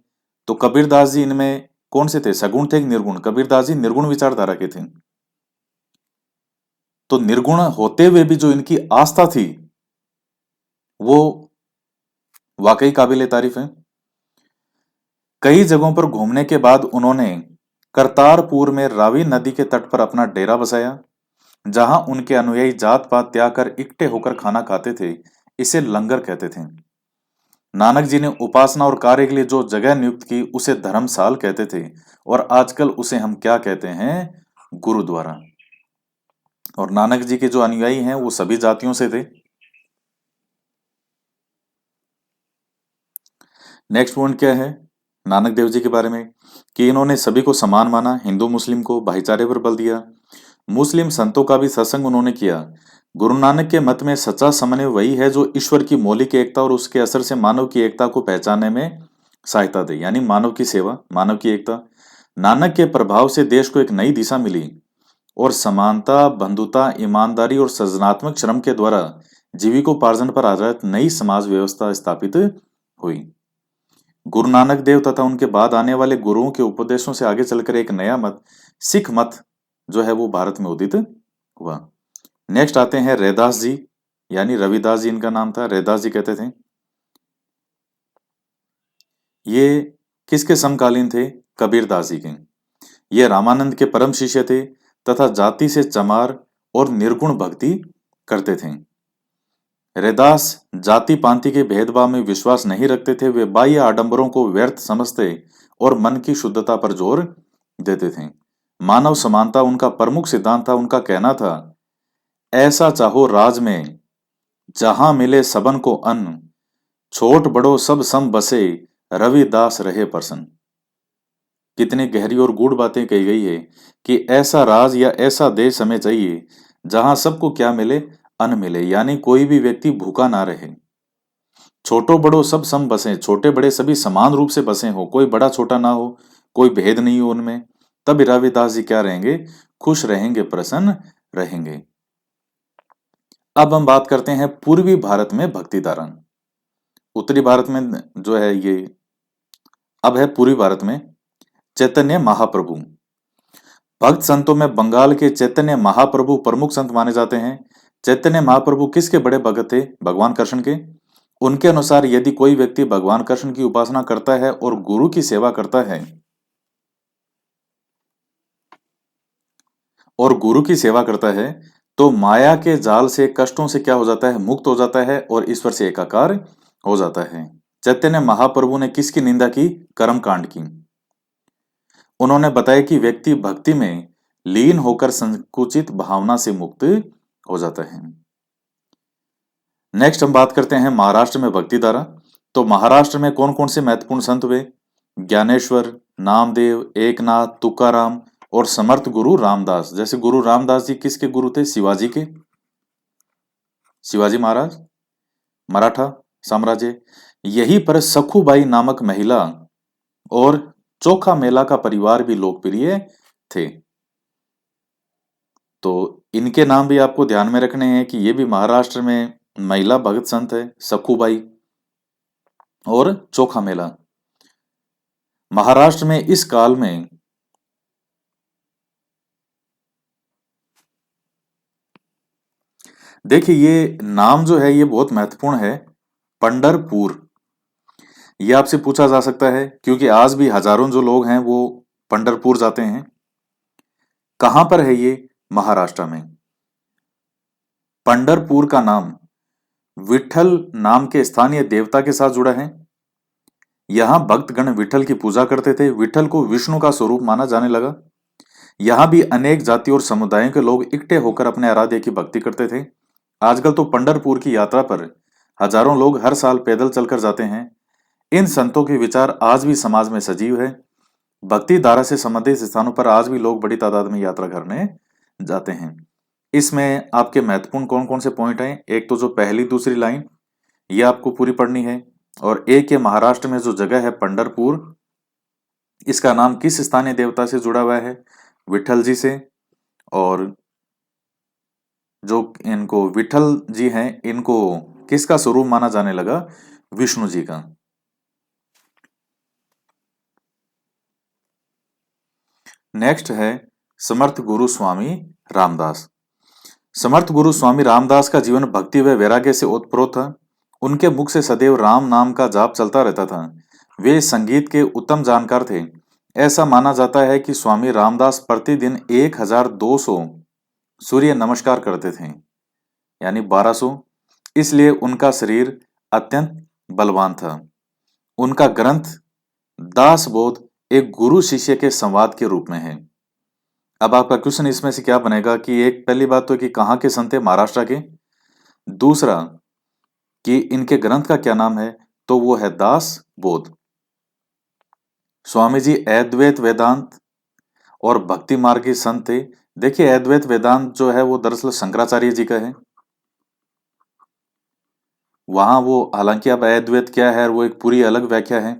तो कबीरदास जी इनमें कौन से थे, सगुण थे कि निर्गुण? कबीरदास जी निर्गुण विचारधारा के थे। तो निर्गुण होते हुए भी जो इनकी आस्था थी वो वाकई काबिले तारीफ है। कई जगहों पर घूमने के बाद उन्होंने करतारपुर में रावी नदी के तट पर अपना डेरा बसाया, जहां उनके अनुयायी जात पात त्याग कर इकट्ठे होकर खाना खाते थे। इसे लंगर कहते थे। नानक जी ने उपासना और कार्य के लिए जो जगह नियुक्त की उसे धर्मसाल कहते थे, और आजकल उसे हम क्या कहते हैं, गुरुद्वारा। और नानक जी के जो अनुयायी हैं वो सभी जातियों से थे। नेक्स्ट पॉइंट क्या है नानक देव जी के बारे में, कि इन्होंने सभी को समान माना, हिंदू मुस्लिम को भाईचारे पर बल दिया। मुस्लिम संतों का भी सत्संग उन्होंने किया। गुरु नानक के मत में सच्चा समन्वय वही है जो ईश्वर की मौलिक एकता और उसके असर से मानव की एकता को पहचानने में सहायता दे, यानी मानव की सेवा, मानव की एकता। नानक के प्रभाव से देश को एक नई दिशा मिली और समानता, बंधुता, ईमानदारी और सृजनात्मक श्रम के द्वारा जीविकोपार्जन पर आधारित नई समाज व्यवस्था स्थापित हुई। गुरु नानक देव तथा उनके बाद आने वाले गुरुओं के उपदेशों से आगे चलकर एक नया मत, सिख मत जो है वो भारत में उदित हुआ। नेक्स्ट आते हैं रैदास जी, यानी रविदास जी इनका नाम था, रैदास जी कहते थे। ये किसके समकालीन थे? कबीरदास जी के। ये रामानंद के परम शिष्य थे तथा जाति से चमार और निर्गुण भक्ति करते थे। रैदास जाति पांति के भेदभाव में विश्वास नहीं रखते थे। वे बाह्य आडंबरों को व्यर्थ समझते और मन की शुद्धता पर जोर देते थे। मानव समानता उनका प्रमुख सिद्धांत था। उनका कहना था, ऐसा चाहो राज में जहां मिले सबन को अन्न, छोट बड़ो सब सम बसे, रविदास रहे प्रसन्न। कितनी गहरी और गूढ़ बातें कही गई है कि ऐसा राज या ऐसा देश हमें चाहिए जहां सबको क्या मिले, अन्न मिले, यानी कोई भी व्यक्ति भूखा ना रहे। छोटो बड़ो सब सम बसे, छोटे बड़े सभी समान रूप से बसे हो, कोई बड़ा छोटा ना हो, कोई भेद नहीं हो उनमें। तब रविदास जी क्या रहेंगे? खुश रहेंगे, प्रसन्न रहेंगे। अब हम बात करते हैं पूर्वी भारत में भक्ति धारा। उत्तरी भारत में जो है ये, अब है पूर्वी भारत में चैतन्य महाप्रभु। भक्त संतों में बंगाल के चैतन्य महाप्रभु प्रमुख संत माने जाते हैं। चैतन्य महाप्रभु किसके बड़े भक्त थे? भगवान कृष्ण के। उनके अनुसार यदि कोई व्यक्ति भगवान कृष्ण की उपासना करता है और गुरु की सेवा करता है तो माया के जाल से, कष्टों से क्या हो जाता है? मुक्त हो जाता है और ईश्वर से एकाकार हो जाता है। चैतन्य महाप्रभु ने किसकी निंदा की? कर्मकांड की। उन्होंने बताया कि व्यक्ति भक्ति में लीन होकर संकुचित भावना से मुक्त हो जाता है। नेक्स्ट हम बात करते हैं महाराष्ट्र में भक्ति धारा। तो महाराष्ट्र में कौन कौन से महत्वपूर्ण संत हुए? ज्ञानेश्वर, नामदेव, एकनाथ, तुकाराम और समर्थ गुरु रामदास। जैसे गुरु रामदास जी किसके गुरु थे? शिवाजी के। शिवाजी महाराज, मराठा साम्राज्य। यहीं पर सखुबाई नामक महिला और चोखा मेला का परिवार भी लोकप्रिय थे। तो इनके नाम भी आपको ध्यान में रखने हैं कि ये भी महाराष्ट्र में महिला भगत संत है, सखुबाई और चोखा मेला। महाराष्ट्र में इस काल में देखिए, ये नाम जो है ये बहुत महत्वपूर्ण है, पंढरपुर। ये आपसे पूछा जा सकता है क्योंकि आज भी हजारों जो लोग हैं वो पंढरपुर जाते हैं। कहां पर है ये? महाराष्ट्र में। पंढरपुर का नाम विठल नाम के स्थानीय देवता के साथ जुड़ा है। यहां भक्तगण विठल की पूजा करते थे। विठल को विष्णु का स्वरूप माना जाने लगा। यहां भी अनेक जाति और समुदायों के लोग इकट्ठे होकर अपने आराध्य की भक्ति करते थे। आजकल तो पंढरपुर की यात्रा पर हजारों लोग हर साल पैदल चलकर जाते हैं। इन संतों के विचार आज भी समाज में सजीव है। भक्ति धारा से संबंधित स्थानों पर आज भी लोग बड़ी तादाद में यात्रा करने जाते हैं। इसमें आपके महत्वपूर्ण कौन कौन से पॉइंट हैं? एक तो जो पहली दूसरी लाइन ये आपको पूरी पढ़नी है, और एक ये महाराष्ट्र में जो जगह है पंढरपुर, इसका नाम किस स्थानीय देवता से जुड़ा हुआ है? विठल जी से। और जो इनको विठल जी हैं, इनको किसका स्वरूप माना जाने लगा? विष्णु जी का। नेक्स्ट है समर्थ गुरु स्वामी रामदास। समर्थ गुरु स्वामी रामदास का जीवन भक्ति व वैराग्य से ओतप्रोत था। उनके मुख से सदैव राम नाम का जाप चलता रहता था। वे संगीत के उत्तम जानकार थे। ऐसा माना जाता है कि स्वामी रामदास प्रतिदिन 1200 सूर्य नमस्कार करते थे, यानी 1200। इसलिए उनका शरीर अत्यंत बलवान था। उनका ग्रंथ दास बोध एक गुरु शिष्य के संवाद के रूप में है। अब आपका क्वेश्चन इसमें से क्या बनेगा कि एक पहली बात तो कि कहाँ के संत थे? महाराष्ट्र के। दूसरा कि इनके ग्रंथ का क्या नाम है? तो वो है दास बोध। स्वामी जी अद्वैत वेदांत और भक्ति मार्ग के संत थे। देखिए अद्वैत वेदांत जो है वो दरअसल शंकराचार्य जी का है। वहां वो, हालांकि अब अद्वैत क्या है वो एक पूरी अलग व्याख्या है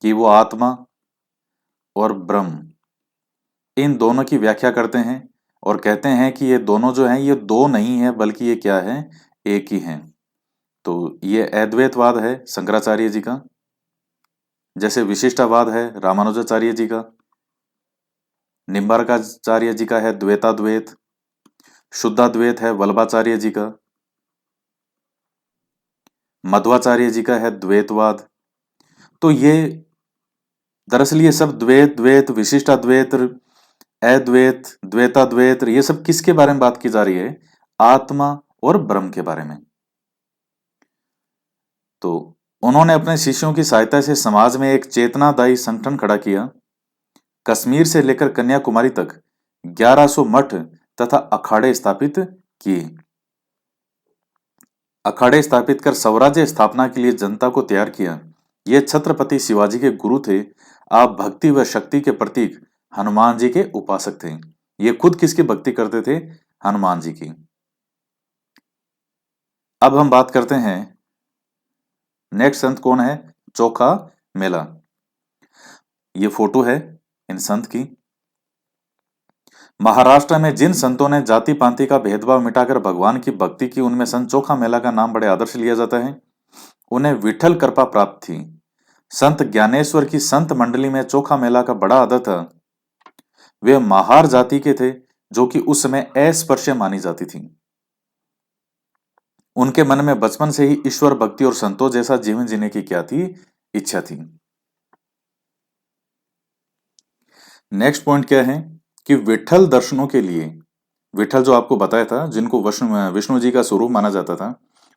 कि वो आत्मा और ब्रह्म इन दोनों की व्याख्या करते हैं और कहते हैं कि ये दोनों जो हैं ये दो नहीं है बल्कि ये क्या है? एक ही हैं। तो ये अद्वैतवाद है शंकराचार्य जी का, जैसे विशिष्टावाद है रामानुजाचार्य जी का, निम्बारकाचार्य जी का है द्वैताद्वैत, शुद्धाद्वैत है वल्लभाचार्य जी का, मध्वाचार्य जी का है द्वैतवाद। तो ये दरअसल ये सब द्वैत, द्वैत, विशिष्टाद्वैत, अद्वैत, द्वैताद्वैत, ये सब किसके बारे में बात की जा रही है? आत्मा और ब्रह्म के बारे में। तो उन्होंने अपने शिष्यों की सहायता से समाज में एक चेतनादायी संगठन खड़ा किया। कश्मीर से लेकर कन्याकुमारी तक 1100 मठ तथा अखाड़े स्थापित किए। अखाड़े स्थापित कर स्वराज्य स्थापना के लिए जनता को तैयार किया। ये छत्रपति शिवाजी के गुरु थे। आप भक्ति व शक्ति के प्रतीक हनुमान जी के उपासक थे। ये खुद किसकी भक्ति करते थे? हनुमान जी की। अब हम बात करते हैं नेक्स्ट संत कौन है? चोखा मेला। ये फोटो है इन संत की। महाराष्ट्र में जिन संतों ने जाति पांति का भेदभाव मिटाकर भगवान की भक्ति की, उनमें संत चोखा मेला का नाम बड़े आदर से लिया जाता है। उन्हें विठल कृपा प्राप्त थी। संत ज्ञानेश्वर की संत मंडली में चोखा मेला का बड़ा आदर था। वे महार जाति के थे जो कि उस समय अस्पृश्य मानी जाती थी। उनके मन में बचपन से ही ईश्वर भक्ति और संतों जैसा जीवन जीने की क्या थी? इच्छा थी। नेक्स्ट पॉइंट क्या है कि विठल दर्शनों के लिए, विठल जो आपको बताया था जिनको विष्णु जी का स्वरूप माना जाता था,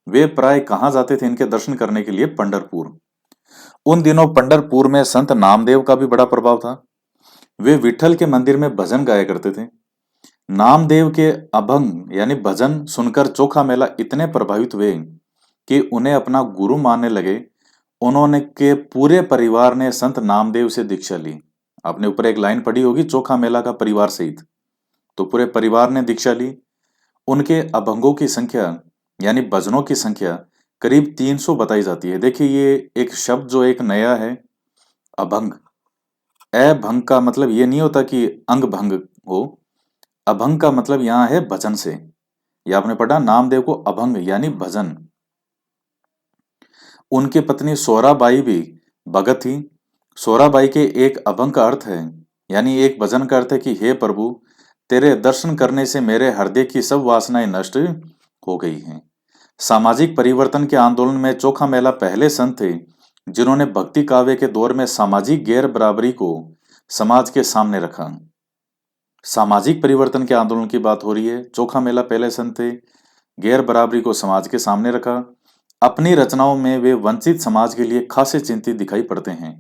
वे प्राय कहां जाते थे इनके दर्शन करने के लिए? पंढरपुर। उन दिनों पंढरपुर में संत नामदेव का भी बड़ा प्रभाव था। वे विठल के मंदिर में भजन गाया करते थे। नामदेव के अभंग यानी भजन सुनकर चोखा मेला इतने प्रभावित हुए कि उन्हें अपना गुरु मानने लगे। उन्होंने के पूरे परिवार ने संत नामदेव से दीक्षा ली। आपने ऊपर एक लाइन पढ़ी होगी, चोखा मेला का परिवार सहित। तो पूरे परिवार ने दीक्षा ली। उनके अभंगों की संख्या यानी भजनों की संख्या करीब 300 बताई जाती है। देखिए ये एक शब्द जो एक नया है, अभंग। अभंग का मतलब ये नहीं होता कि अंग भंग हो। अभंग का मतलब यहां है भजन से। ये आपने पढ़ा नामदेव को अभंग यानी भजन। उनकी पत्नी सोराबाई भी भगत थी। सोराबाई के एक अभंग का अर्थ है यानी एक भजन का अर्थ है कि हे प्रभु, तेरे दर्शन करने से मेरे हृदय की सब वासनाएं नष्ट हो गई हैं। सामाजिक परिवर्तन के आंदोलन में चोखा मेला पहले संत थे जिन्होंने भक्ति काव्य के दौर में सामाजिक गैर बराबरी को समाज के सामने रखा। सामाजिक परिवर्तन के आंदोलन की बात हो रही है। चोखा मेला पहले संत थे, गैर बराबरी को समाज के सामने रखा। अपनी रचनाओं में वे वंचित समाज के लिए खासे चिंतित दिखाई पड़ते हैं।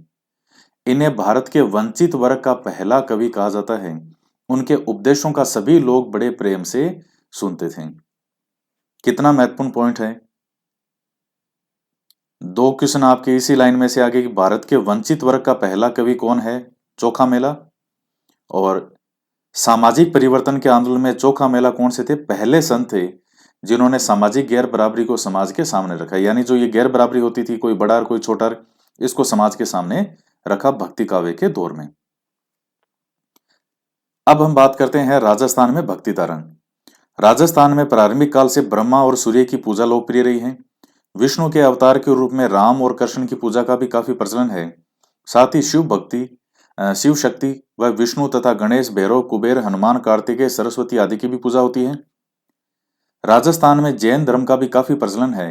इन्हें भारत के वंचित वर्ग का पहला कवि कहा जाता है। उनके उपदेशों का सभी लोग बड़े प्रेम से सुनते थे। कितना महत्वपूर्ण पॉइंट है। दो क्वेश्चन आपके इसी लाइन में से आगे कि भारत के वंचित वर्ग का पहला कवि कौन है? चोखा मेला। और सामाजिक परिवर्तन के आंदोलन में चोखा मेला कौन से थे? पहले संत थे जिन्होंने सामाजिक गैर बराबरी को समाज के सामने रखा। यानी जो ये गैर बराबरी होती थी, कोई बड़ा और कोई छोटा, इसको समाज के सामने रखा भक्ति काव्य के दौर में। अब हम बात करते हैं राजस्थान में भक्ति तारण। राजस्थान में प्रारंभिक काल से ब्रह्मा और सूर्य की पूजा लोकप्रिय रही है। विष्णु के अवतार के रूप में राम और कृष्ण की पूजा का भी काफी प्रचलन है। साथ ही शिव शक्ति व विष्णु तथा गणेश, भैरव, कुबेर, हनुमान, कार्तिकेय, सरस्वती आदि की भी पूजा होती है। राजस्थान में जैन धर्म का भी काफी प्रचलन है।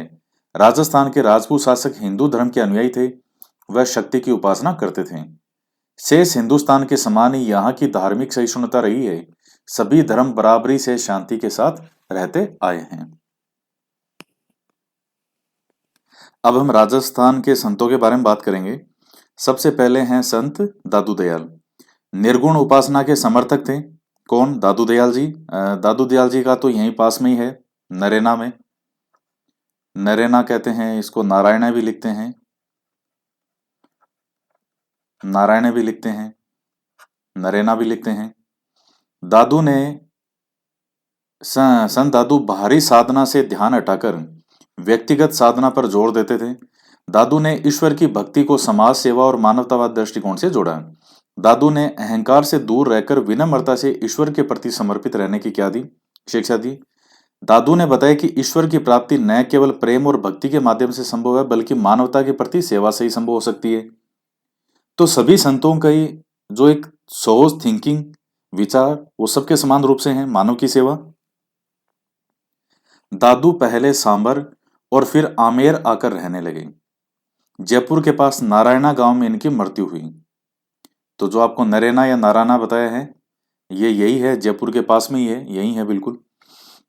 राजस्थान के राजपूत शासक हिंदू धर्म के अनुयायी थे। वह शक्ति की उपासना करते थे। शेष हिंदुस्तान के समान ही यहाँ की धार्मिक सहिष्णुता रही है। सभी धर्म बराबरी से शांति के साथ रहते आए हैं। अब हम राजस्थान के संतों के बारे में बात करेंगे। सबसे पहले हैं संत दादू दयाल। निर्गुण उपासना के समर्थक थे। कौन? दादू दयाल जी। दादू दयाल जी का तो यहीं पास में ही है, नरेना में। नरेना कहते हैं इसको, नारायण भी लिखते हैं, नारायण भी लिखते हैं, नरेना भी लिखते हैं। दादू ने संत दादू बाहरी साधना से ध्यान हटाकर व्यक्तिगत साधना पर जोर देते थे। दादू ने ईश्वर की भक्ति को समाज सेवा और मानवतावाद दृष्टिकोण से जोड़ा। दादू ने अहंकार से दूर रहकर विनम्रता से ईश्वर के प्रति समर्पित रहने की शिक्षा दी। दादू ने बताया कि ईश्वर की प्राप्ति न केवल प्रेम और भक्ति के माध्यम से संभव है, बल्कि मानवता के प्रति सेवा से ही संभव हो सकती है। तो सभी संतों का ही जो एक सोच, थिंकिंग, विचार, वो सबके समान रूप से हैं, मानव की सेवा। दादू पहले सांबर और फिर आमेर आकर रहने लगे। जयपुर के पास नारायणा गांव में इनकी मृत्यु हुई। तो जो आपको नरेना या नारायणा बताया है, ये यही है, जयपुर के पास में ही है, यही है बिल्कुल।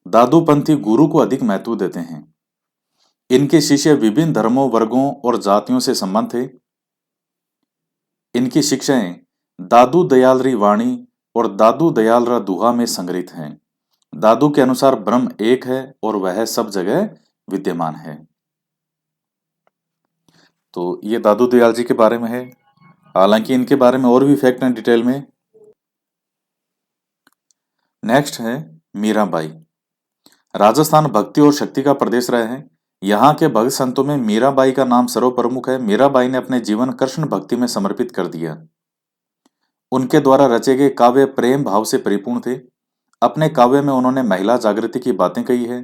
दादू पंथी गुरु को अधिक महत्व देते हैं। इनके शिष्य विभिन्न धर्मों, वर्गों और जातियों से संबंध थे। इनकी शिक्षाएं दादू दयाल री वाणी और दादू दयाल रा दुहा में संग्रहित हैं। दादू के अनुसार ब्रह्म एक है और वह सब जगह विद्यमान है। तो ये दादू दयाल जी के बारे में है। हालांकि इनके बारे में और भी फैक्ट हैं डिटेल में। नेक्स्ट है मीराबाई। राजस्थान भक्ति और शक्ति का प्रदेश रहा है। यहाँ के भक्त संतों में मीराबाई का नाम सर्वप्रमुख है। मीराबाई ने अपने जीवन कृष्ण भक्ति में समर्पित कर दिया। उनके द्वारा रचे गए काव्य प्रेम भाव से परिपूर्ण थे। अपने काव्य में उन्होंने महिला जागृति की बातें कही है।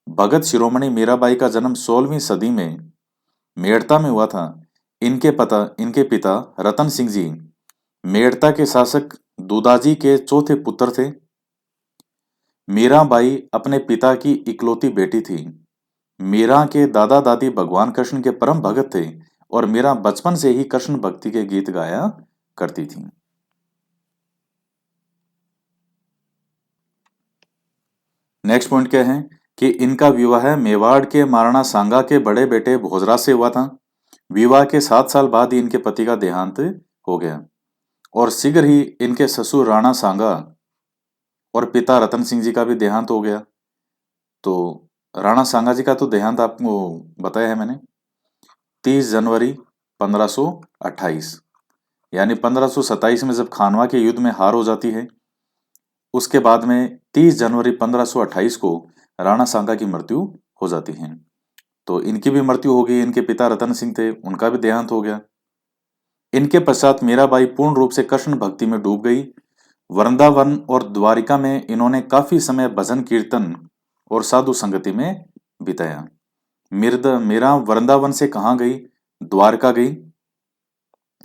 भगत शिरोमणि मीराबाई का जन्म 16वीं सदी में मेड़ता में हुआ था। इनके पिता रतन सिंह जी मेड़ता के शासक दूदाजी के चौथे पुत्र थे। मीराबाई अपने पिता की इकलौती बेटी थी। मीरा के दादा दादी भगवान कृष्ण के परम भगत थे और मीरा बचपन से ही कृष्ण भक्ति के गीत गाया करती थी। नेक्स्ट पॉइंट क्या है कि इनका विवाह मेवाड़ के महाराणा सांगा के बड़े बेटे भोजराज से हुआ था। विवाह के 7 साल बाद ही इनके पति का देहांत हो गया और शीघ्र ही इनके ससुर राणा सांगा और पिता रतन सिंह जी का भी देहांत हो गया। तो राणा सांगा जी का तो देहांत आपको बताया है मैंने, 30 जनवरी 1528, यानी 1527 में जब खानवा के युद्ध में हार हो जाती है, उसके बाद में 30 जनवरी 1528 को राणा सांगा की मृत्यु हो जाती है। तो इनकी भी मृत्यु हो गई। इनके पिता रतन सिंह थे, उनका भी देहांत हो गया। इनके पश्चात मीराबाई पूर्ण रूप से कृष्ण भक्ति में डूब गई। वृंदावन और द्वारिका में इन्होंने काफी समय भजन कीर्तन और साधु संगति में बिताया। मीरा वृंदावन से कहाँ गई? द्वारका गई।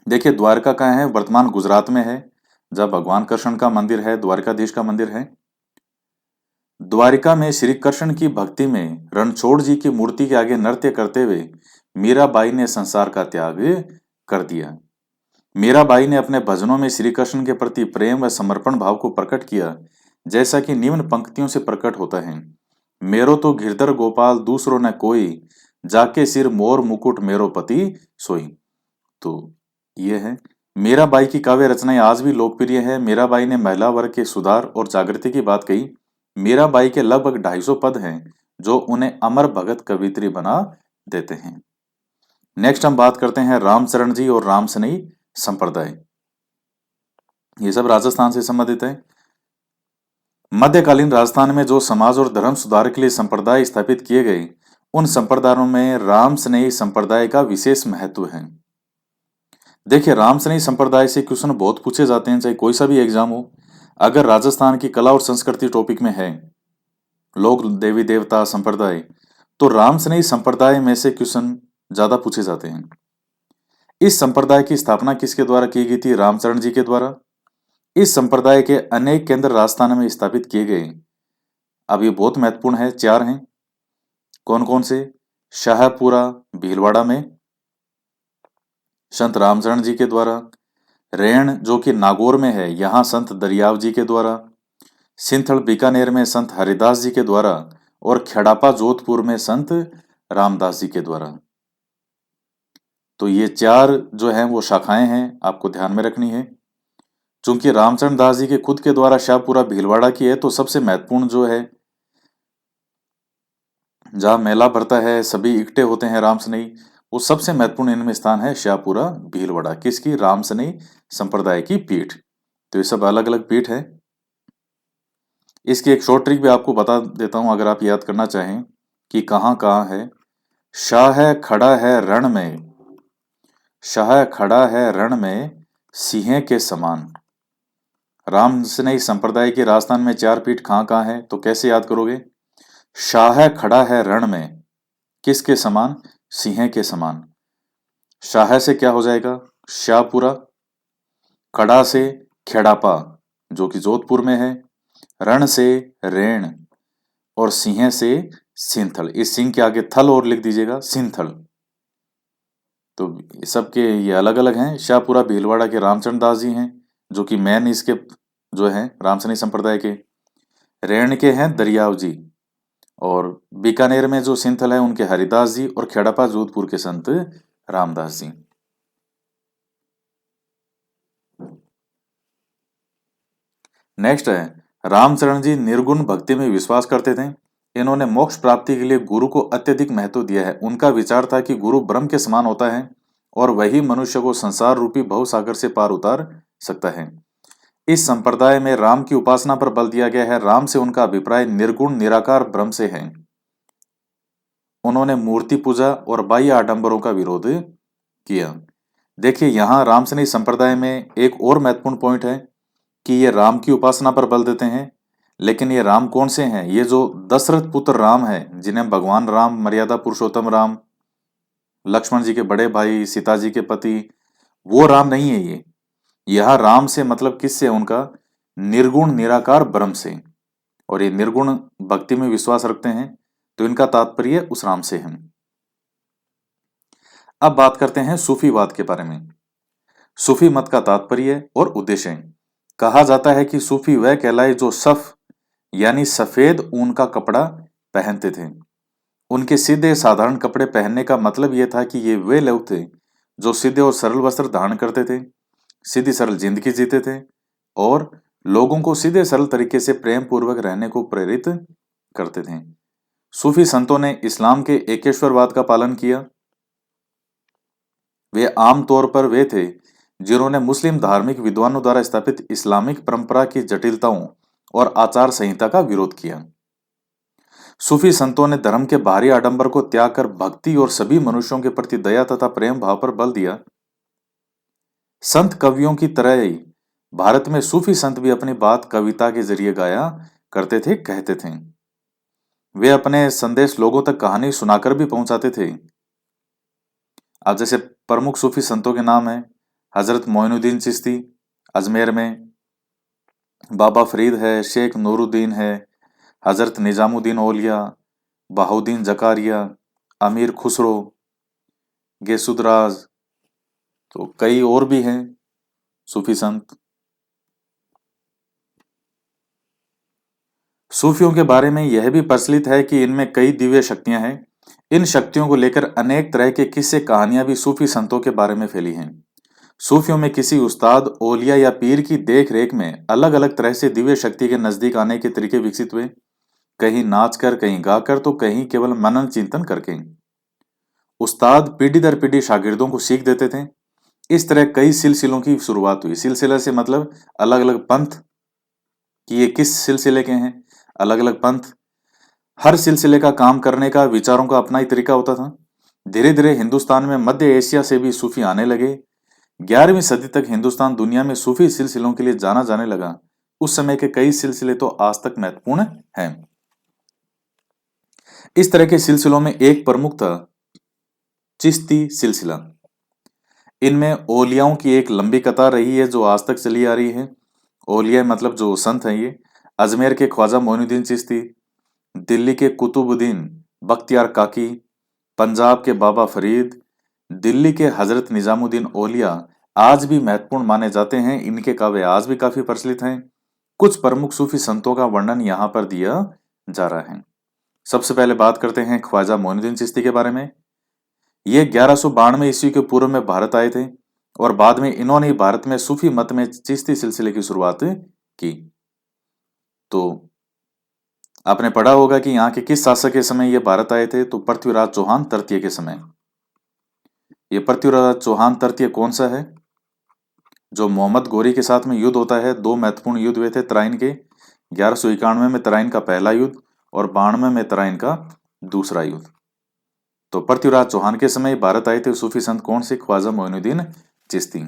देखिए द्वारका कहाँ है? वर्तमान गुजरात में है, जब भगवान कृष्ण का मंदिर है, द्वारकाधीश का मंदिर है। द्वारिका में श्री कृष्ण की भक्ति में रणछोड़ जी की मूर्ति के आगे नृत्य करते हुए मीराबाई ने संसार का त्याग कर दिया। मीराबाई ने अपने भजनों में श्री कृष्ण के प्रति प्रेम व समर्पण भाव को प्रकट किया, जैसा कि निम्न पंक्तियों से प्रकट होता है। मेरो तो गिरधर गोपाल दूसरो न कोई, जाके सिर मोर मुकुट मेरो पति सोई। तो ये है मीराबाई की काव्य रचनाएं आज भी लोकप्रिय है। मीराबाई ने महिला वर्ग के सुधार और जागृति की बात कही। मीराबाई के लगभग 250 पद हैं जो उन्हें अमर भगत कवित्री बना देते हैं। नेक्स्ट हम बात करते हैं रामचरण जी और रामसनेही संप्रदाय। ये सब राजस्थान से संबंधित है। मध्यकालीन राजस्थान में जो समाज और धर्म सुधार के लिए संप्रदाय स्थापित किए गए, उन संप्रदायों में रामसनेही संप्रदाय का विशेष महत्व है। देखिए रामसनेही संप्रदाय से क्वेश्चन बहुत पूछे जाते हैं, चाहे कोई सा भी एग्जाम हो। अगर राजस्थान की कला और संस्कृति टॉपिक में है लोक देवी देवता संप्रदाय, तो राम स्नेही संप्रदाय में से क्वेश्चन ज्यादा पूछे जाते हैं। इस संप्रदाय की स्थापना किसके द्वारा की गई थी? रामचरण जी के द्वारा। इस संप्रदाय के अनेक केंद्र राजस्थान में स्थापित किए गए। अब ये बहुत महत्वपूर्ण है, 4 हैं। कौन कौन से? शाहपुरा भीलवाड़ा में संत रामचरण जी के द्वारा, रेण जो कि नागौर में है, यहां संत दरियाव जी के द्वारा, सिंथल बीकानेर में संत हरिदास जी के द्वारा, और खेड़ापा जोधपुर में संत रामदास जी के द्वारा। तो ये 4 जो हैं वो शाखाएं हैं, आपको ध्यान में रखनी है। चूंकि रामचरण दास जी के खुद के द्वारा शाहपुरा भीलवाड़ा की है, तो सबसे महत्वपूर्ण जो है, जहां मेला भरता है, सभी इकट्ठे होते हैं राम स्नेही, वो सबसे महत्वपूर्ण इनमें स्थान है शाहपुरा भीलवाड़ा। किसकी? राम स्नेही संप्रदाय की पीठ। तो ये सब अलग अलग पीठ है। इसकी एक शॉर्ट ट्रिक भी आपको बता देता हूं, अगर आप याद करना चाहें कि कहां कहां है। शाह खड़ा है रण में, शाह खड़ा है रण में सिंह के समान। राम स्नेही संप्रदाय के राजस्थान में 4 पीठ कहां कहां है, तो कैसे याद करोगे? शाह खड़ा है रण में, किसके समान? सिंह के समान। शाह से क्या हो जाएगा? शाहपुरा। खड़ा से खेड़ापा जो कि जोधपुर में है, रण से रेण, और सिंह से सिंथल। इस सिंह के आगे थल और लिख दीजिएगा, सिंथल। तो सबके ये अलग अलग हैं। शाहपुरा भीलवाड़ा के रामचरण दास जी हैं, जो कि मैन इसके जो हैं रामसनी संप्रदाय के। रेण के हैं दरियाव जी, और बीकानेर में जो सिंथल है उनके हरिदास जी, और खेड़ापा जोधपुर के संत रामदास जी। नेक्स्ट है, रामचरण जी निर्गुण भक्ति में विश्वास करते थे। इन्होंने मोक्ष प्राप्ति के लिए गुरु को अत्यधिक महत्व दिया है। उनका विचार था कि गुरु ब्रह्म के समान होता है और वही मनुष्य को संसार रूपी भवसागर से पार उतार सकता है। इस संप्रदाय में राम की उपासना पर बल दिया गया है। राम से उनका अभिप्राय निर्गुण निराकार ब्रह्म से है। उन्होंने मूर्ति पूजा और बाह्य आडंबरों का विरोध किया। देखिए यहां रामसनी संप्रदाय में एक और महत्वपूर्ण पॉइंट है कि ये राम की उपासना पर बल देते हैं। लेकिन ये राम कौन से हैं? ये जो दशरथ पुत्र राम है, जिन्हें भगवान राम, मर्यादा पुरुषोत्तम राम, लक्ष्मण जी के बड़े भाई, सीता जी के पति, वो राम नहीं है ये। यह राम से मतलब किससे? उनका निर्गुण निराकार ब्रह्म से। और ये निर्गुण भक्ति में विश्वास रखते हैं, तो इनका तात्पर्य उस राम से है। अब बात करते हैं सूफीवाद के बारे में। सूफी मत का तात्पर्य और उद्देश्य। कहा जाता है कि सूफी वह कहलाए जो सफ यानी सफेद ऊन का कपड़ा पहनते थे। उनके सीधे साधारण कपड़े पहनने का मतलब यह था कि ये वे लोग थे जो सीधे और सरल वस्त्र धारण करते थे, सीधी सरल जिंदगी जीते थे, और लोगों को सीधे सरल तरीके से प्रेम पूर्वक रहने को प्रेरित करते थे। सूफी संतों ने इस्लाम के एकेश्वरवाद का पालन किया। वे आम तौर पर वे थे जिन्होंने मुस्लिम धार्मिक विद्वानों द्वारा स्थापित इस्लामिक परंपरा की जटिलताओं और आचार संहिता का विरोध किया। सूफी संतों ने धर्म के बाहरी आडंबर को त्याग कर भक्ति और सभी मनुष्यों के प्रति दया तथा प्रेम भाव पर बल दिया। संत कवियों की तरह ही भारत में सूफी संत भी अपनी बात कविता के जरिए गाया करते थे, कहते थे। वे अपने संदेश लोगों तक कहानी सुनाकर भी पहुंचाते थे। अब जैसे प्रमुख सूफी संतों के नाम है, हजरत मोइनुद्दीन चिश्ती अजमेर में, बाबा फरीद है, शेख नूरुद्दीन है, हजरत निजामुद्दीन औलिया, बहाउद्दीन जकारिया, अमीर खुसरो, गेसुदराज, तो कई और भी हैं सूफी संत। सूफियों के बारे में यह भी प्रचलित है कि इनमें कई दिव्य शक्तियां हैं। इन शक्तियों को लेकर अनेक तरह के किस्से कहानियां भी सूफी संतों के बारे में फैली हैं। सूफियों में किसी उस्ताद, औलिया या पीर की देख रेख में अलग अलग तरह से दिव्य शक्ति के नजदीक आने के तरीके विकसित हुए। कहीं नाचकर, कहीं गाकर, तो कहीं केवल मनन चिंतन करके। उस्ताद पीढ़ी दर पीढ़ी शागिर्दों को सीख देते थे। इस तरह कई सिलसिलों की शुरुआत हुई। सिलसिला से मतलब अलग अलग पंथ, कि ये किस सिलसिले के हैं, अलग अलग पंथ। हर सिलसिले का काम करने का, विचारों का अपना ही तरीका होता था। धीरे धीरे हिंदुस्तान में मध्य एशिया से भी सूफी आने लगे। 11वीं सदी तक हिंदुस्तान दुनिया में सूफी सिलसिलों के लिए जाना जाने लगा। उस समय के कई सिलसिले तो आज तक महत्वपूर्ण हैं। इस तरह के सिलसिलों में एक प्रमुख था चिश्ती सिलसिला। इनमें औलियाओं की एक लंबी कतार रही है जो आज तक चली आ रही है। औलिया मतलब जो संत हैं ये, अजमेर के ख्वाजा मोइनुद्दीन चिश्ती, दिल्ली के कुतुबुद्दीन बख्तियार काकी, पंजाब के बाबा फरीद, दिल्ली के हजरत निजामुद्दीन औलिया आज भी महत्वपूर्ण माने जाते हैं। इनके काव्य आज भी काफी प्रचलित हैं। कुछ प्रमुख सूफी संतों का वर्णन यहाँ पर दिया जा रहा है। सबसे पहले बात करते हैं ख्वाजा मोइनुद्दीन चिश्ती के बारे में। ये 1192 ईस्वी के पूर्व में भारत आए थे और बाद में इन्होंने भारत में सूफी मत में चिश्ती सिलसिले की शुरुआत की। तो आपने पढ़ा होगा कि यहाँ के किस शासक के समय ये भारत आए थे, तो पृथ्वीराज चौहान तृतीय के समय। ये पृथ्वीराज चौहान तृतीय कौन सा है? जो मोहम्मद गोरी के साथ में युद्ध होता है, दो महत्वपूर्ण युद्ध हुए थे तराइन के। 1191 में तराइन का पहला युद्ध और 92 में तराइन का दूसरा युद्ध। तो पृथ्वीराज चौहान के समय भारत आए थे सूफी संत कौन से? ख्वाजा मोइनुद्दीन चिश्ती।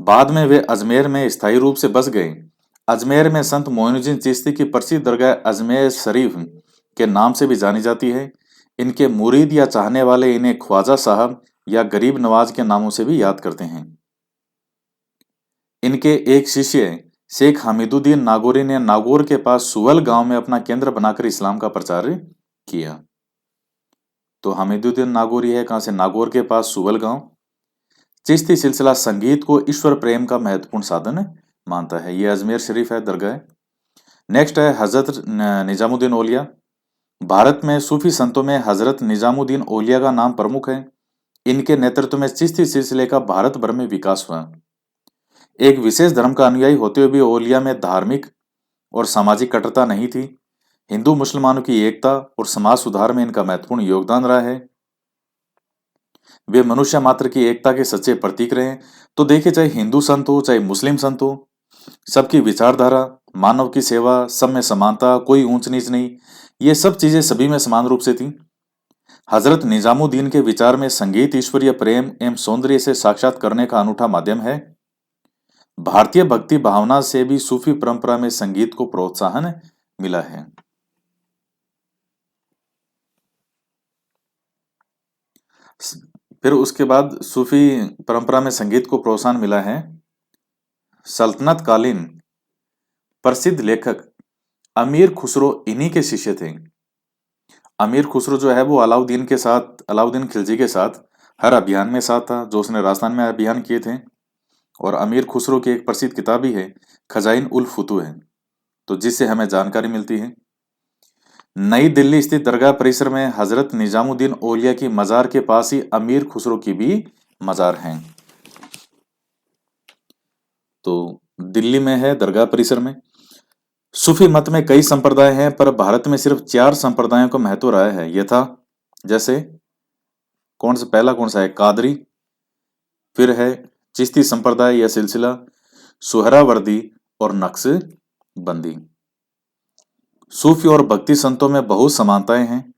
बाद में वे अजमेर में स्थायी रूप से बस गए। अजमेर में संत मोइनुद्दीन चिश्ती की प्रसिद्ध दरगाह अजमेर शरीफ के नाम से भी जानी जाती है। इनके मुरीद या चाहने वाले इन्हें ख्वाजा साहब या गरीब नवाज के नामों से भी याद करते हैं। इनके एक शिष्य शेख हमीदुद्दीन नागौरी ने नागौर के पास सुवल गांव में अपना केंद्र बनाकर इस्लाम का प्रचार किया। तो हमीदुद्दीन नागौरी है कहां से? नागौर के पास सुवल गांव। चिश्ती सिलसिला संगीत को ईश्वर प्रेम का महत्वपूर्ण साधन मानता है। यह अजमेर शरीफ है दरगाह। नेक्स्ट है हजरत निजामुद्दीन औलिया। भारत में सूफी संतों में हजरत निजामुद्दीन औलिया का नाम प्रमुख है। इनके नेतृत्व में चिश्ती सिलसिले का भारत भर में विकास हुआ। एक विशेष धर्म का अनुयायी होते हुए भी औलिया में धार्मिक और सामाजिक कट्टरता नहीं थी। हिंदू मुसलमानों की एकता और समाज सुधार में इनका महत्वपूर्ण योगदान रहा है। वे मनुष्य मात्र की एकता के सच्चे प्रतीक रहे। तो देखिए, चाहे हिंदू संत हो चाहे मुस्लिम संत हो, सबकी विचारधारा, मानव की सेवा, सब में समानता, कोई ऊंच नीच नहीं, ये सब चीजें सभी में समान रूप से थी। हजरत निजामुद्दीन के विचार में संगीत ईश्वरीय प्रेम एवं सौंदर्य से साक्षात करने का अनूठा माध्यम है। भारतीय भक्ति भावना से भी सूफी परंपरा में संगीत को प्रोत्साहन मिला है। फिर उसके बाद सूफी परंपरा में संगीत को प्रोत्साहन मिला है। सल्तनत कालीन प्रसिद्ध लेखक अमीर खुसरो इन्हीं के शिष्य थे। अमीर खुसरो जो है वो अलाउद्दीन खिलजी के साथ हर अभियान में साथ था जो उसने राजस्थान में अभियान किए थे। और अमीर खुसरो की एक प्रसिद्ध किताब ही है खजाइन उल फुतूह है, तो जिससे हमें जानकारी मिलती है। नई दिल्ली स्थित दरगाह परिसर में हजरत निजामुद्दीन औलिया की मजार के पास ही अमीर खुसरो की भी मजार है। तो दिल्ली में है दरगाह परिसर में। सूफी मत में कई संप्रदाय हैं पर भारत में सिर्फ 4 संप्रदायों का महत्व रहा है। यथा जैसे पहला कौन सा है? कादरी, फिर है चिश्ती संप्रदाय या सिलसिला, सुहरावर्दी और नक्शबंदी। सूफी और भक्ति संतों में बहुत समानताएं हैं,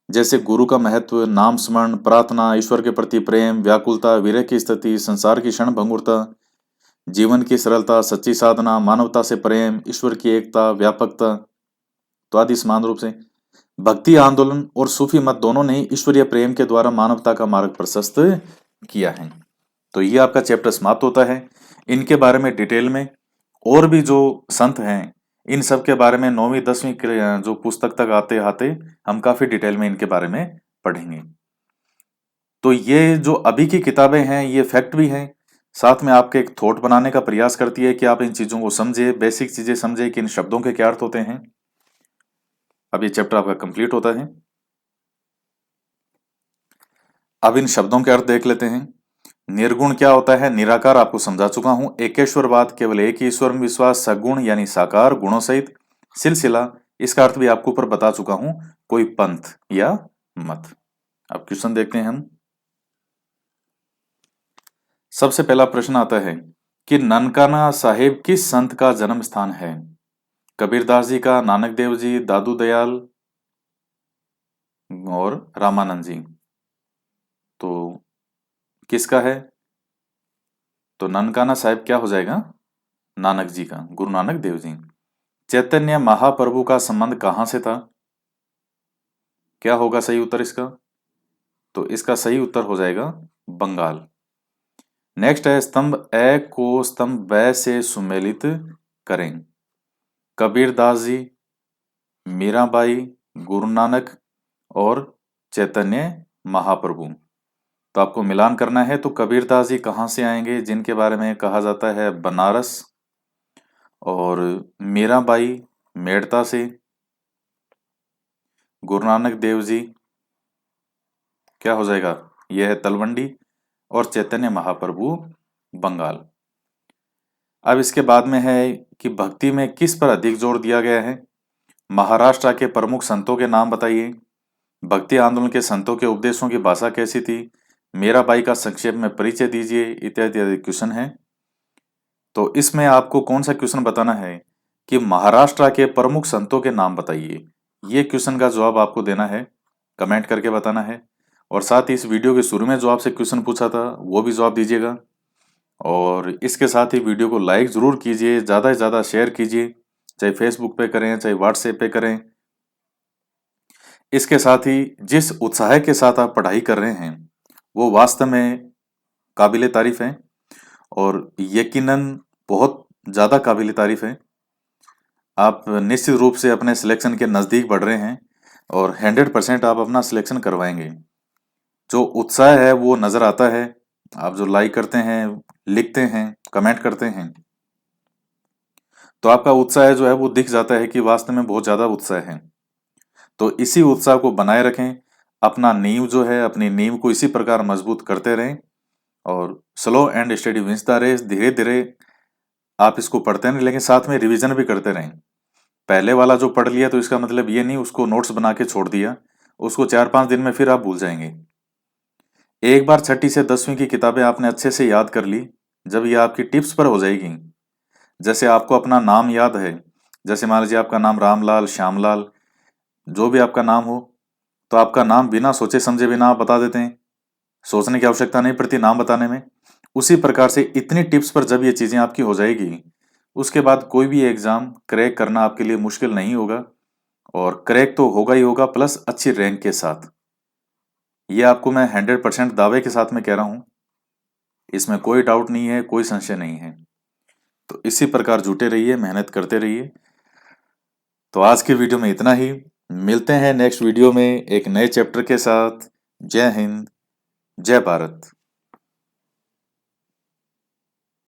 जैसे गुरु का महत्व, नाम स्मरण, प्रार्थना, ईश्वर के प्रति प्रेम, व्याकुलता, विरह की स्थिति, संसार की क्षणभंगुरता, जीवन की सरलता, सच्ची साधना, मानवता से प्रेम, ईश्वर की एकता, व्यापकता, तो आदि समान रूप से। भक्ति आंदोलन और सूफी मत दोनों ने ईश्वरीय प्रेम के द्वारा मानवता का मार्ग प्रशस्त किया है। तो ये आपका चैप्टर समाप्त होता है। इनके बारे में डिटेल में और भी जो संत हैं इन सब के बारे में 9वीं 10वीं जो पुस्तक तक आते आते हम काफी डिटेल में इनके बारे में पढ़ेंगे। तो ये जो अभी की किताबें हैं ये फैक्ट भी हैं, साथ में आपके एक थॉट बनाने का प्रयास करती है कि आप इन चीजों को समझे, बेसिक चीजें समझे कि इन शब्दों के क्या अर्थ होते हैं। अब ये चैप्टर आपका कंप्लीट होता है। अब इन शब्दों के अर्थ देख लेते हैं। निर्गुण क्या होता है? निराकार आपको समझा चुका हूं। एकेश्वरवाद केवल एक ही ईश्वर में विश्वास। सगुण यानी साकार गुणों सहित। सिलसिला इसका अर्थ भी आपको ऊपर बता चुका हूं, कोई पंथ या मत। अब क्वेश्चन देखते हैं हम। सबसे पहला प्रश्न आता है कि ननकाना साहिब किस संत का जन्म स्थान है? कबीरदास जी का, नानक देव जी, दादू दयाल और रामानंद जी। तो किसका है? तो ननकाना साहिब क्या हो जाएगा? नानक जी का, गुरु नानक देव जी। चैतन्य महाप्रभु का संबंध कहां से था? क्या होगा सही उत्तर इसका? तो इसका सही उत्तर हो जाएगा बंगाल। नेक्स्ट है स्तंभ ए को स्तंभ ब से सुमेलित करें। कबीरदास जी, मीराबाई, गुरु नानक और चैतन्य महाप्रभु। तो आपको मिलान करना है। तो कबीरदास जी कहाँ से आएंगे, जिनके बारे में कहा जाता है बनारस, और मीराबाई मेड़ता से, गुरु नानक देव जी क्या हो जाएगा, यह है तलवंडी, और चैतन्य महाप्रभु बंगाल। अब इसके बाद में है कि भक्ति में किस पर अधिक जोर दिया गया है। महाराष्ट्र के प्रमुख संतों के नाम बताइए। भक्ति आंदोलन के संतों के उपदेशों की भाषा कैसी थी। मीराबाई का संक्षेप में परिचय दीजिए, इत्यादि इत्यादि क्वेश्चन है। तो इसमें आपको कौन सा क्वेश्चन बताना है कि महाराष्ट्र के प्रमुख संतों के नाम बताइए। ये क्वेश्चन का जवाब आपको देना है, कमेंट करके बताना है। और साथ ही इस वीडियो के शुरू में जो आपसे क्वेश्चन पूछा था वो भी जवाब दीजिएगा। और इसके साथ ही वीडियो को लाइक ज़रूर कीजिए, ज़्यादा से ज़्यादा शेयर कीजिए, चाहे फेसबुक पे करें चाहे व्हाट्सएप पे करें। इसके साथ ही जिस उत्साह के साथ आप पढ़ाई कर रहे हैं वो वास्तव में काबिले तारीफ है, और यकीनन बहुत ज़्यादा काबिले तारीफ है। आप निश्चित रूप से अपने सिलेक्शन के नज़दीक बढ़ रहे हैं और 100% आप अपना सिलेक्शन करवाएंगे। जो उत्साह है वो नज़र आता है। आप जो लाइक करते हैं, लिखते हैं, कमेंट करते हैं, तो आपका उत्साह जो है वो दिख जाता है कि वास्तव में बहुत ज़्यादा उत्साह है। तो इसी उत्साह को बनाए रखें। अपना नींव जो है, अपनी नींव को इसी प्रकार मजबूत करते रहें। और slow and study wins the race, धीरे धीरे आप इसको पढ़ते रहें, लेकिन साथ में रिवीजन भी करते रहें। पहले वाला जो पढ़ लिया तो इसका मतलब ये नहीं उसको नोट्स बना के छोड़ दिया, उसको 4-5 दिन में फिर आप भूल जाएंगे। एक बार 6ठी से 10वीं की किताबें आपने अच्छे से याद कर ली, जब ये आपकी टिप्स पर हो जाएगी। जैसे आपको अपना नाम याद है, जैसे मान लीजिए आपका नाम रामलाल, श्यामलाल, जो भी आपका नाम हो, तो आपका नाम बिना सोचे समझे बिना आप बता देते हैं, सोचने की आवश्यकता नहीं पड़ती नाम बताने में। उसी प्रकार से इतनी टिप्स पर जब ये चीज़ें आपकी हो जाएगी, उसके बाद कोई भी एग्ज़ाम क्रैक करना आपके लिए मुश्किल नहीं होगा, और क्रैक तो होगा ही होगा प्लस अच्छी रैंक के साथ। ये आपको मैं 100% दावे के साथ में कह रहा हूँ, इसमें कोई डाउट नहीं है, कोई संशय नहीं है। तो इसी प्रकार जुटे रहिए, मेहनत करते रहिए। तो आज की वीडियो में इतना ही। मिलते हैं नेक्स्ट वीडियो में एक नए चैप्टर के साथ। जय हिंद, जय भारत।